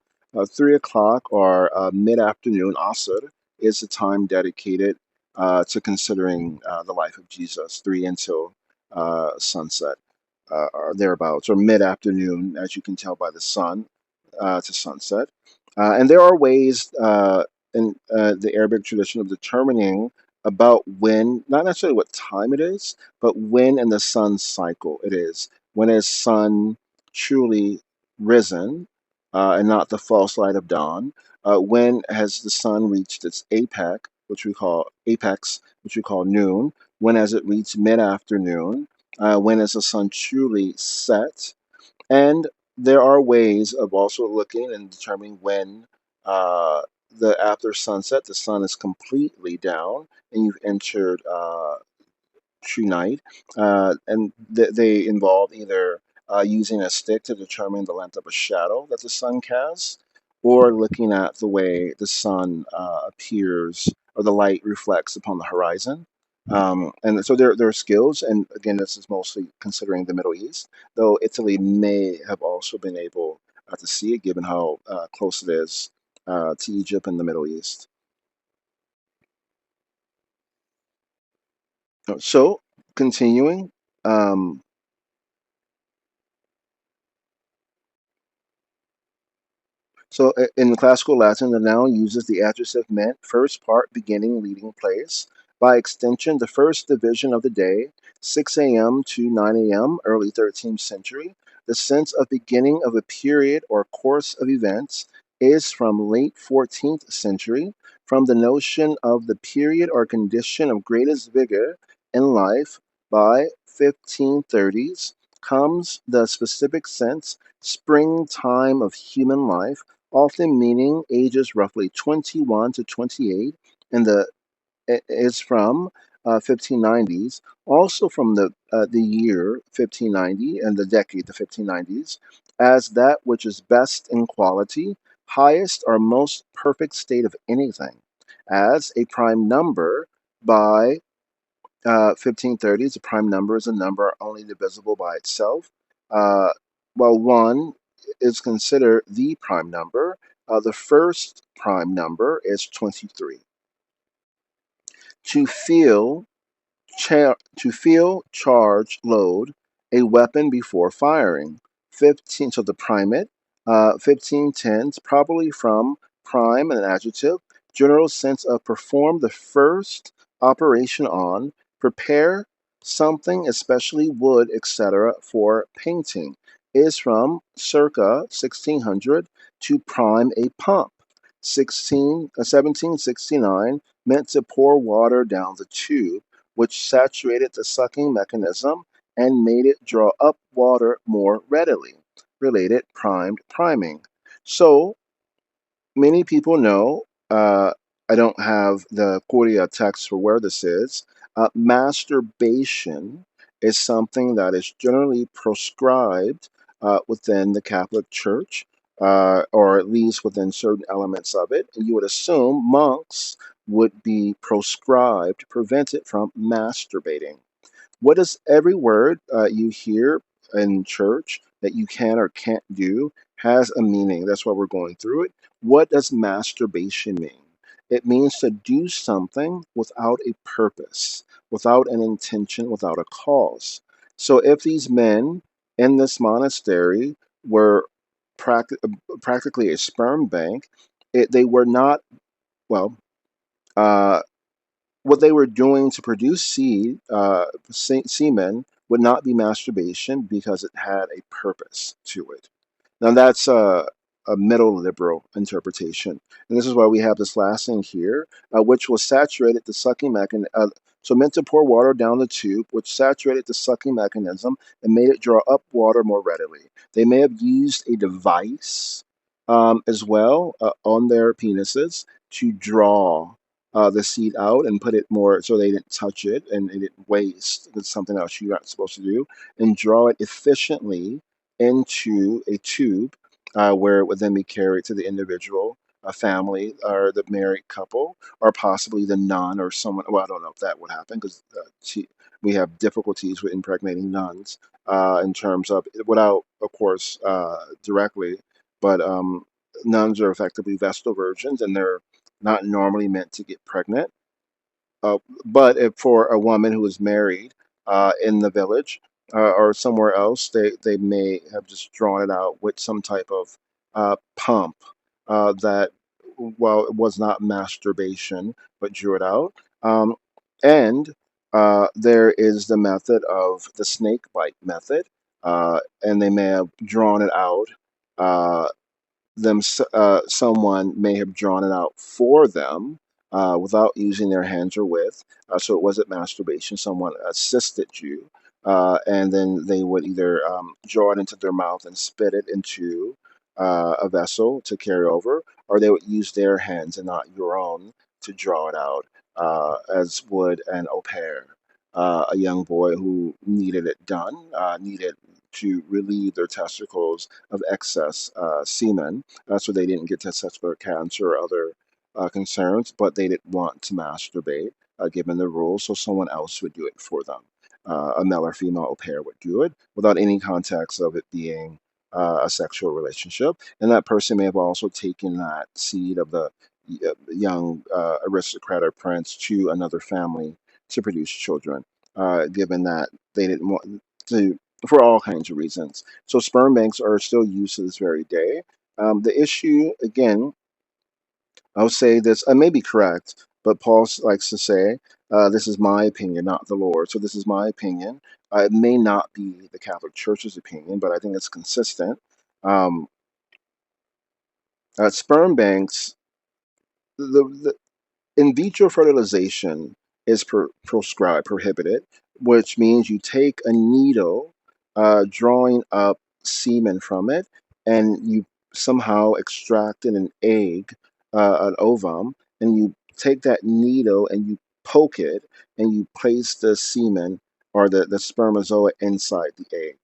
3 o'clock or mid afternoon Asr is the time dedicated to considering the life of Jesus, 3 until sunset or thereabouts, or mid afternoon, as you can tell by the sun to sunset. And there are ways in the Arabic tradition of determining about when, not necessarily what time it is, but when in the sun's cycle it is. When is sun truly risen and not the false light of dawn? When has the sun reached its apex, which we call noon? When has it reached mid afternoon? When is the sun truly set? And there are ways of also looking and determining when uh, after sunset the sun is completely down and you've entered true night, and they involve either using a stick to determine the length of a shadow that the sun casts, or looking at the way the sun appears or the light reflects upon the horizon. And so there are skills, and again, this is mostly considering the Middle East, though Italy may have also been able to see it, given how close it is to Egypt and the Middle East. So, continuing. Um, So in classical Latin, the noun uses the adjective meant, first part, beginning, leading place. By extension, the first division of the day, 6 a.m. to 9 a.m., early 13th century, the sense of beginning of a period or course of events is from late 14th century, from the notion of the period or condition of greatest vigor in life by 1530s, comes the specific sense, springtime of human life, often meaning ages roughly 21 to 28, and is from 1590s, also from the year 1590 and the decade the 1590s, as that which is best in quality, highest or most perfect state of anything, as a prime number by 1530s. A prime number is a number only divisible by itself. Uh, while one is considered the prime number, the first prime number is 23. To feel to feel, charge, load a weapon before firing. 15, so the primate, 15 probably from prime, an adjective, general sense of perform the first operation on, prepare something, especially wood, etc., for painting, is from circa 1600 to prime a pump. 1769 meant to pour water down the tube, which saturated the sucking mechanism and made it draw up water more readily. Related primed priming. So many people know, I don't have the Korea text for where this is. Masturbation is something that is generally proscribed within the Catholic Church, or at least within certain elements of it. And you would assume monks would be proscribed, prevented from masturbating. What does every word you hear in church that you can or can't do has a meaning? That's why we're going through it. What does masturbation mean? It means to do something without a purpose, without an intention, without a cause. So if these men in this monastery were practically a sperm bank. They were not, well, uh, what they were doing to produce semen would not be masturbation because it had a purpose to it. Now that's a middle liberal interpretation, and this is why we have this last thing here, which was saturated the sucking mechanism. So meant to pour water down the tube, which saturated the sucking mechanism and made it draw up water more readily. They may have used a device as well on their penises to draw the seed out and put it more so they didn't touch it and it didn't waste. That's something else you're not supposed to do, and draw it efficiently into a tube where it would then be carried to the individual, a family, or the married couple, or possibly the nun or someone. Well, I don't know if that would happen because we have difficulties with impregnating nuns in terms of, without, of course, directly, but nuns are effectively Vestal virgins and they're not normally meant to get pregnant. Uh, but if for a woman who is married in the village or somewhere else, they may have just drawn it out with some type of pump that, well, it was not masturbation, but drew it out. Um, and there is the method of the snake bite method, and they may have drawn it out. Uh, Someone may have drawn it out for them without using their hands or with. So it wasn't masturbation. Someone assisted you, and then they would either draw it into their mouth and spit it into a vessel to carry over, or they would use their hands and not your own to draw it out, as would an au pair. A young boy who needed it done, needed to relieve their testicles of excess semen, so they didn't get testicular cancer or other concerns, but they didn't want to masturbate, given the rules, so someone else would do it for them. A male or female au pair would do it without any context of it being a sexual relationship. And that person may have also taken that seed of the young aristocrat or prince to another family to produce children, given that they didn't want to, for all kinds of reasons. So sperm banks are still used to this very day. The issue, again, I would say this, I may be correct, but Paul likes to say, this is my opinion, not the Lord. So this is my opinion. It may not be the Catholic Church's opinion, but I think it's consistent. Um, Sperm banks, the in vitro fertilization is proscribed, prohibited, which means you take a needle, drawing up semen from it, and you somehow extract an egg, an ovum, and you take that needle and you poke it, and you place the semen or the spermatozoa inside the egg.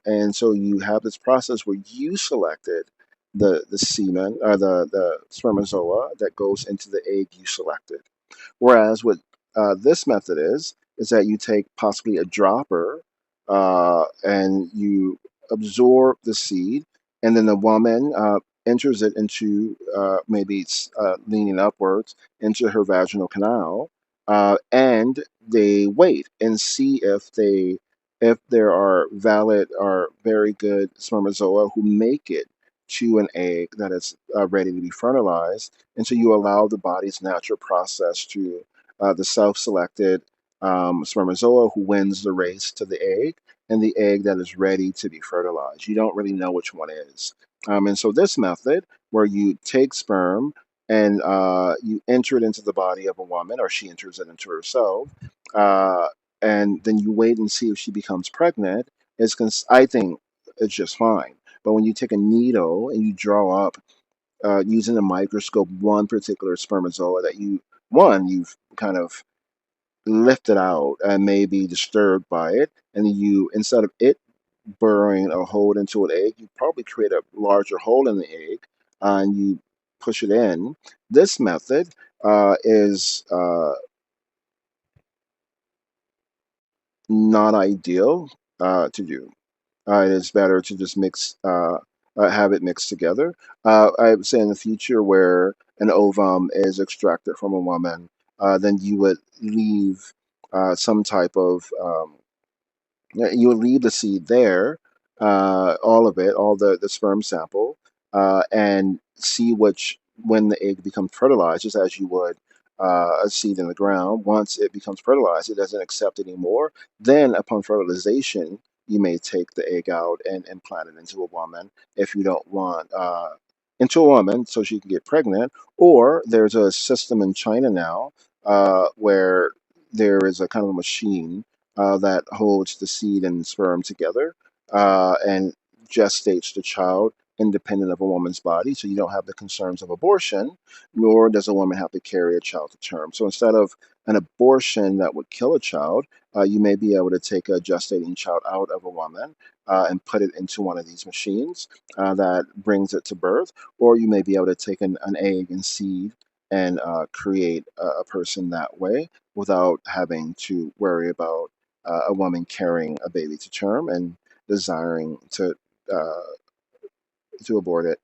And so you have this process where you selected the semen or the spermatozoa that goes into the egg you selected. Whereas what this method is that you take possibly a dropper and you absorb the seed, and then the woman enters it into maybe it's leaning upwards into her vaginal canal, and they wait and see if there are valid or very good spermatozoa who make it to an egg that is ready to be fertilized. And so you allow the body's natural process to the self selected spermatozoa who wins the race to the egg and the egg that is ready to be fertilized. You don't really know which one is. And so, this method, where you take sperm and you enter it into the body of a woman, or she enters it into herself, uh, and then you wait and see if she becomes pregnant, I think it's just fine. But when you take a needle and you draw up using a microscope one particular spermatozoa that you've kind of lifted out and may be disturbed by it, and you, instead of it burrowing a hole into an egg, you probably create a larger hole in the egg and you push it in. This method is not ideal to do. It is better to just have it mixed together. I would say in the future, where an ovum is extracted from a woman, then you would leave some type of, you would leave the seed there, all of it, all the sperm sample, and see which, when the egg becomes fertilized, just as you would a seed in the ground. Once it becomes fertilized, it doesn't accept anymore. Then, upon fertilization, you may take the egg out and implant it into a woman if you don't want. Into a woman so she can get pregnant, or there's a system in China now where there is a kind of a machine that holds the seed and sperm together and gestates the child independent of a woman's body. So you don't have the concerns of abortion, nor does a woman have to carry a child to term. So instead of an abortion that would kill a child, you may be able to take a gestating child out of a woman and put it into one of these machines that brings it to birth, or you may be able to take an egg and seed and create a person that way without having to worry about a woman carrying a baby to term and desiring uh, to abort it,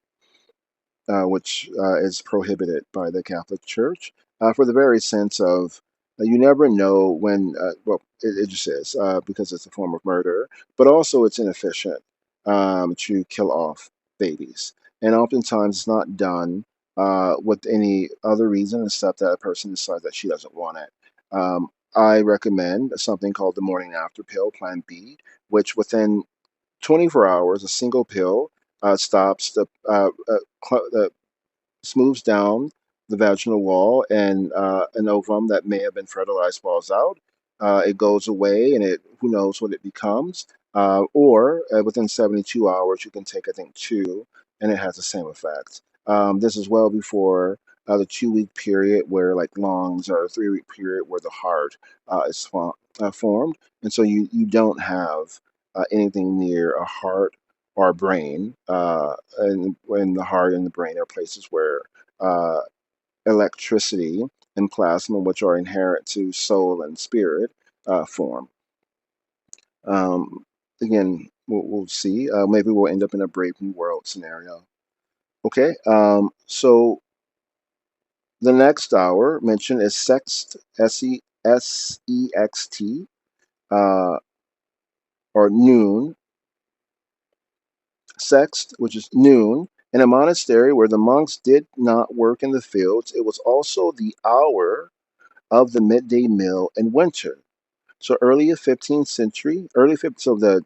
which is prohibited by the Catholic Church, for the very sense of you never know when, well, it just is, because it's a form of murder, but also it's inefficient to kill off babies. And oftentimes it's not done with any other reason except that a person decides that she doesn't want it. I recommend something called the morning after pill, Plan B, which within 24 hours, a single pill stops the smooths down the vaginal wall, and an ovum that may have been fertilized falls out. It goes away, and it who knows what it becomes. Or within 72 hours, you can take, I think, two, and it has the same effect. This is well before the 2 week period where like lungs, or a 3 week period where the heart is formed, and so you don't have anything near a heart or brain, and when the heart and the brain are places where uh, electricity and plasma, which are inherent to soul and spirit, form. Um, Again, we'll see. Maybe we'll end up in a Brave New World scenario. Okay, so the next hour mentioned is sext, sext, uh, or noon, sext, which is noon, in a monastery where the monks did not work in the fields. It was also the hour of the midday meal in winter. So so the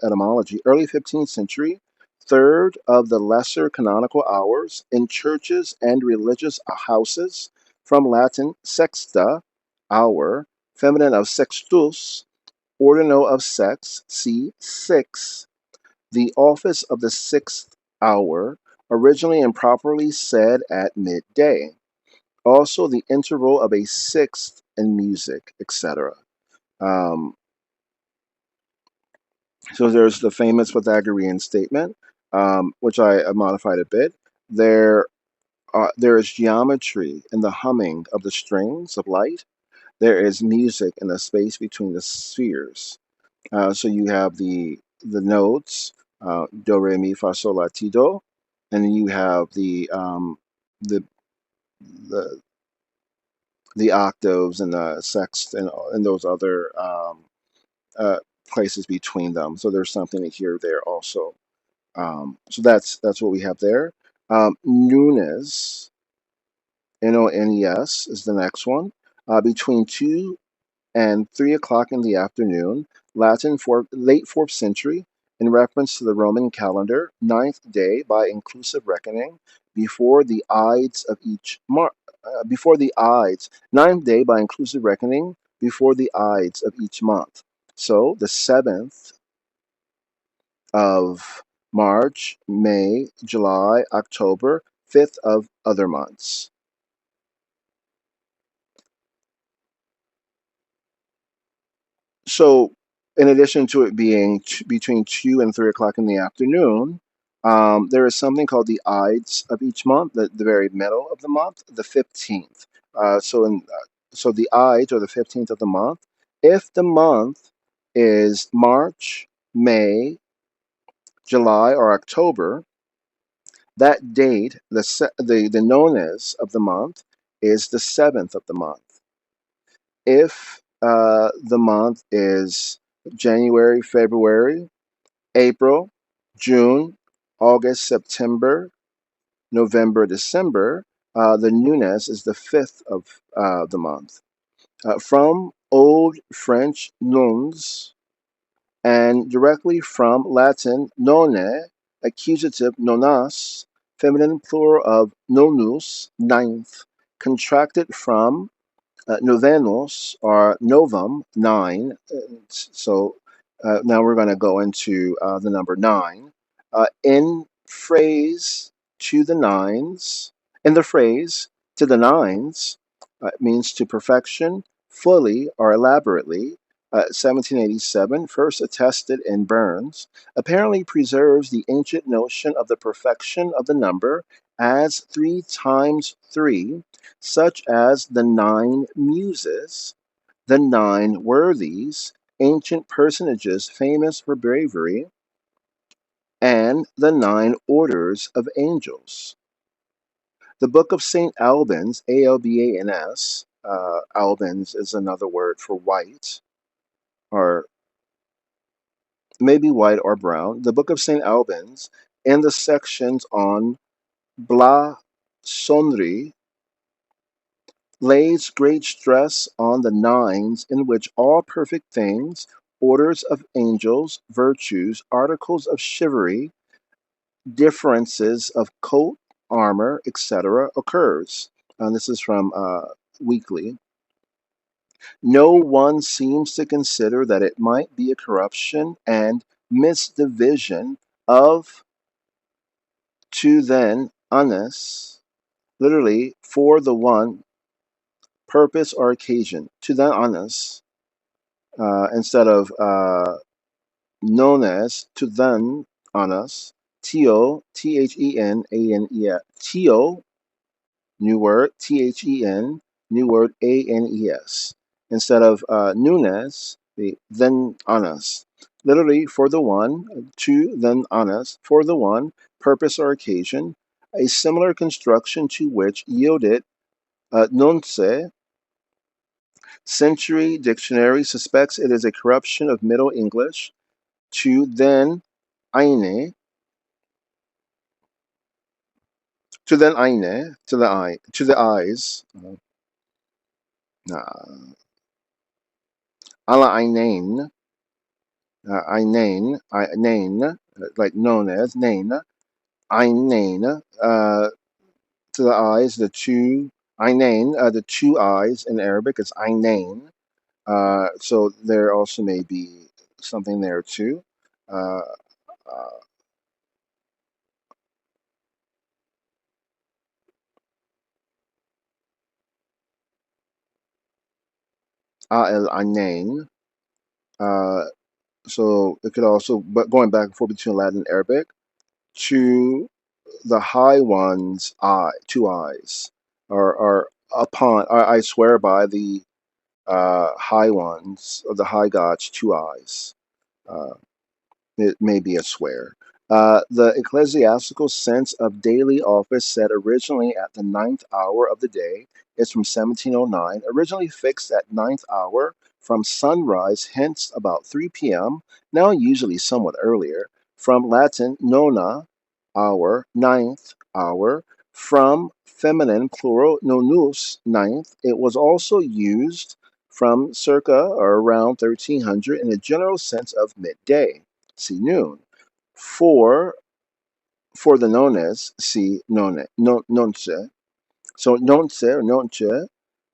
etymology, early 15th century, third of the lesser canonical hours in churches and religious houses, from Latin sexta, hour, feminine of sextus, ordinal of sex, see six, the office of the sixth hour, originally improperly said at midday. Also, the interval of a sixth in music, etc. Um, so there's the famous Pythagorean statement, which I modified a bit. There, there is geometry in the humming of the strings of light. There is music in the space between the spheres. So you have the notes, do, re, mi, fa, sol, la, ti, do, and then you have the the the octaves and the sext and those other uh, places between them. So there's something to hear there also. So that's what we have there. Nunes, Nes, is the next one. Between 2 and 3 o'clock in the afternoon, Latin for late 4th century, in reference to the Roman calendar, ninth day by inclusive reckoning, before the Ides of each before the Ides, ninth day by inclusive reckoning, before the Ides of each month. So the 7th of March, May, July, October, 5th of other months. So, in addition to it being between 2 and 3 o'clock in the afternoon, there is something called the Ides of each month, the very middle of the month, the 15th. So the Ides, or the 15th of the month, if the month is March, May, July, or October, that date, the nones of the month, is the 7th of the month. If the month is January, February, April, June, August, September, November, December. The Nunes is the fifth of the month. From Old French nuns and directly from Latin nonne, accusative nonas, feminine plural of nonus, ninth, contracted from novenos or novum, nine. So now we're going to go into the number nine. In phrase to the nines, in the phrase to the nines, it means to perfection, fully or elaborately. 1787, first attested in Burns, apparently preserves the ancient notion of the perfection of the number as 3 times 3, such as the nine muses, the nine worthies, ancient personages famous for bravery, and the nine orders of angels. The Book of St. Albans, Albans, Albans is another word for white, or maybe white or brown. The Book of St. Albans, in the sections on blasonry, lays great stress on the nines in which all perfect things, orders of angels, virtues, articles of chivalry, differences of coat, armor, etc., occurs. And this is from Weekly. No one seems to consider that it might be a corruption and misdivision of to then honest, literally for the one purpose or occasion, to then honest, instead of known as to then honest, Teo, Thenenes, Teo, new word, Then, new word, Anes, instead of Nunes, the then honest. Literally, for the one, to then honest, for the one, purpose or occasion, a similar construction to which yielded nonce. Century Dictionary suspects it is a corruption of Middle English to then eine, to the eye, to the eyes. Alla einein, like known as nein, einein, to the eyes, the two, einein, the two eyes in Arabic is einein. So there also may be something there too. Uh, uh, el einein. Uh, so it could also, but going back and forth between Latin and Arabic, to the high one's eye, two eyes, or upon, I swear by the high ones, or the high God's two eyes. Uh, it may be a swear. The ecclesiastical sense of daily office set originally at the ninth hour of the day is from 1709, originally fixed at ninth hour from sunrise, hence about 3 p.m., now usually somewhat earlier, from Latin nona, hour, ninth hour, from feminine plural nonus, ninth. It was also used from circa or around 1300 in a general sense of midday, see noon. For for the nones, see nonce. So nonce or nonce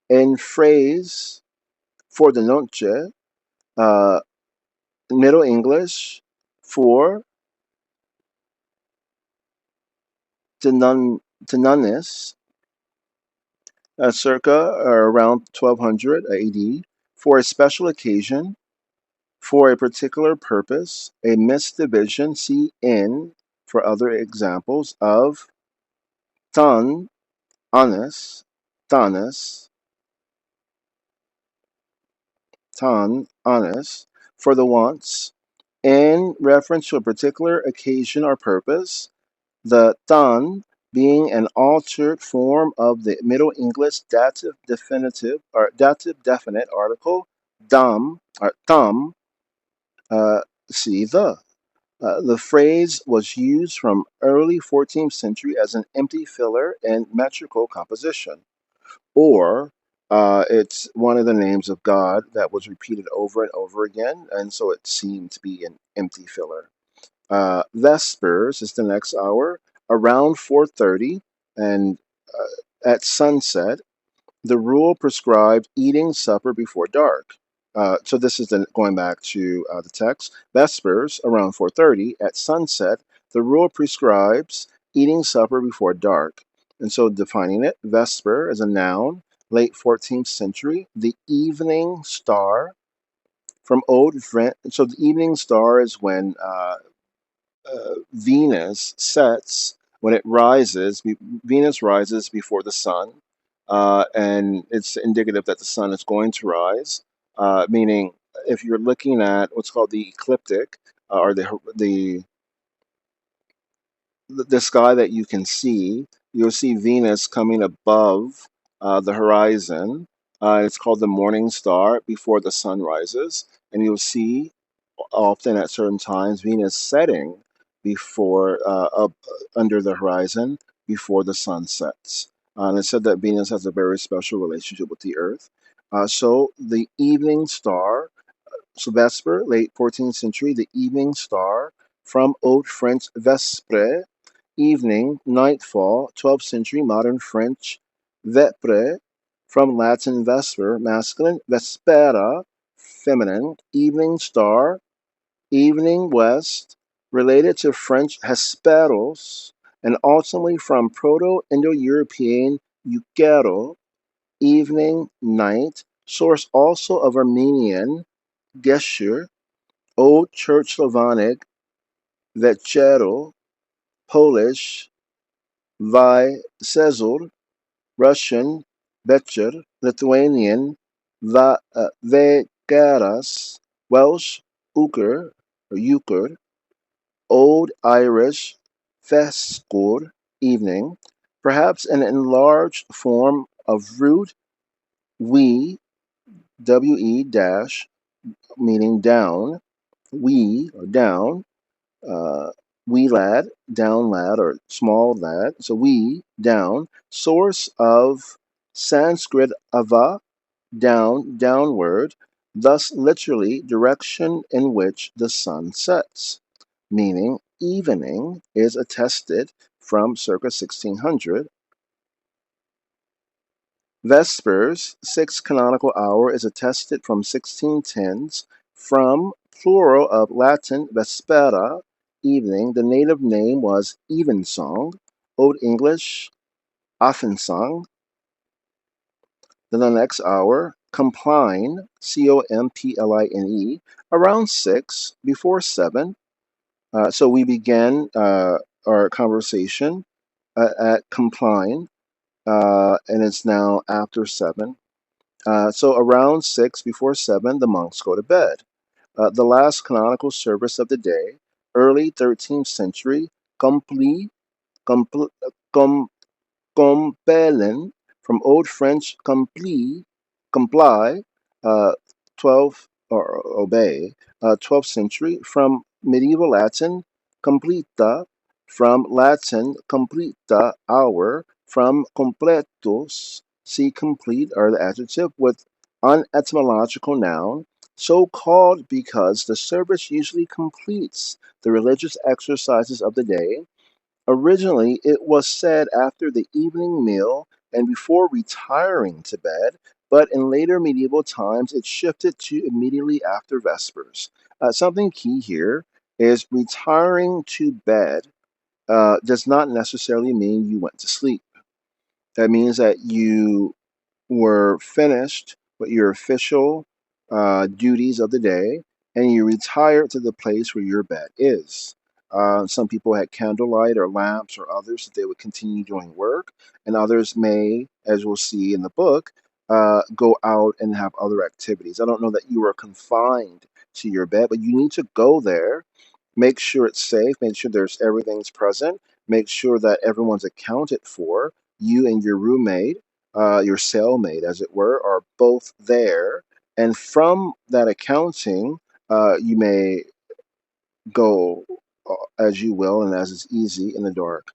in phrase for the nonce, uh, Middle English for the nunnis, circa or around 1200 AD, for a special occasion, for a particular purpose, a misdivision, see in for other examples of tan, honest, tanis, tan, honest, for the once, in reference to a particular occasion or purpose, the tan being an altered form of the Middle English dative definitive or dative definite article dam or tam, uh, see the. The phrase was used from early 14th century as an empty filler in metrical composition, or it's one of the names of God that was repeated over and over again, and so it seemed to be an empty filler. Vespers is the next hour, around 4:30, and at sunset. The rule prescribed eating supper before dark. So this is going back to the text. Vespers around 4:30 at sunset. The rule prescribes eating supper before dark. And so defining it, vesper as a noun, late 14th century, the evening star from Old French. So the evening star is when Venus sets, when it rises. Venus rises before the sun, and it's indicative that the sun is going to rise. Meaning, if you're looking at what's called the ecliptic, or the sky that you can see, you'll see Venus coming above the horizon. It's called the morning star before the sun rises, and you'll see often at certain times Venus setting before up under the horizon before the sun sets. And it said that Venus has a very special relationship with the Earth. So the evening star, so Vesper, late 14th century, the evening star from Old French vespre, evening, nightfall, 12th century modern French vepre, from Latin vesper, masculine, vespera, feminine, evening star, evening west, related to French hesperos, and ultimately from Proto-Indo-European eukero, evening, night, source also of Armenian gesher, Old Church Slavonic večero, Polish Vi Cezur, Russian Večer, Lithuanian Vekaras, Welsh Uker or Euchre, Old Irish Fescor, evening, perhaps an enlarged form of root we, we dash, meaning down, we or down, uh, wee lad, down lad, or small lad. So we, down, source of Sanskrit ava, down, downward, thus literally direction in which the sun sets, meaning evening is attested from circa 1600. Vespers, sixth canonical hour, is attested from 1610s from plural of Latin vespera, evening. The native name was evensong, Old English Affensong. Then the next hour, compline, Compline, around 6, before 7. So we began our conversation at compline, and it's now after 7. So around 6, before 7, the monks go to bed. The last canonical service of the day, early 13th century, compli, compl, com, compellen, from Old French compli, comply, uh, 12, or obey, 12th century, from medieval Latin completa, from Latin completa, hour, from completus, see complete, or the adjective, with unetymological noun, so called because the service usually completes the religious exercises of the day. Originally, it was said after the evening meal and before retiring to bed, but in later medieval times it shifted to immediately after Vespers. Something key here is retiring to bed does not necessarily mean you went to sleep. That means that you were finished with your official duties of the day and you retired to the place where your bed is. Some people had candlelight or lamps, or others that they would continue doing work, and others may, as we'll see in the book, go out and have other activities. I don't know that you are confined to your bed, but you need to go there, make sure it's safe, make sure there's everything's present, make sure that everyone's accounted for. You and your roommate, your cellmate, as it were, are both there. And from that accounting, you may go as you will and as is easy in the dark.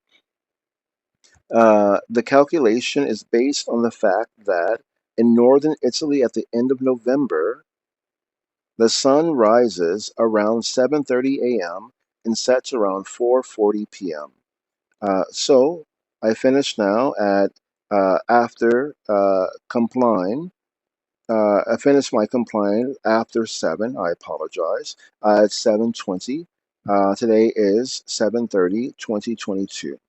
The calculation is based on the fact that in northern Italy at the end of November, the sun rises around 7:30 a.m. and sets around 4:40 p.m. So I finish now at after compline. I finished my compline after 7. I apologize. At 7:20. Today is 7:30, 2022.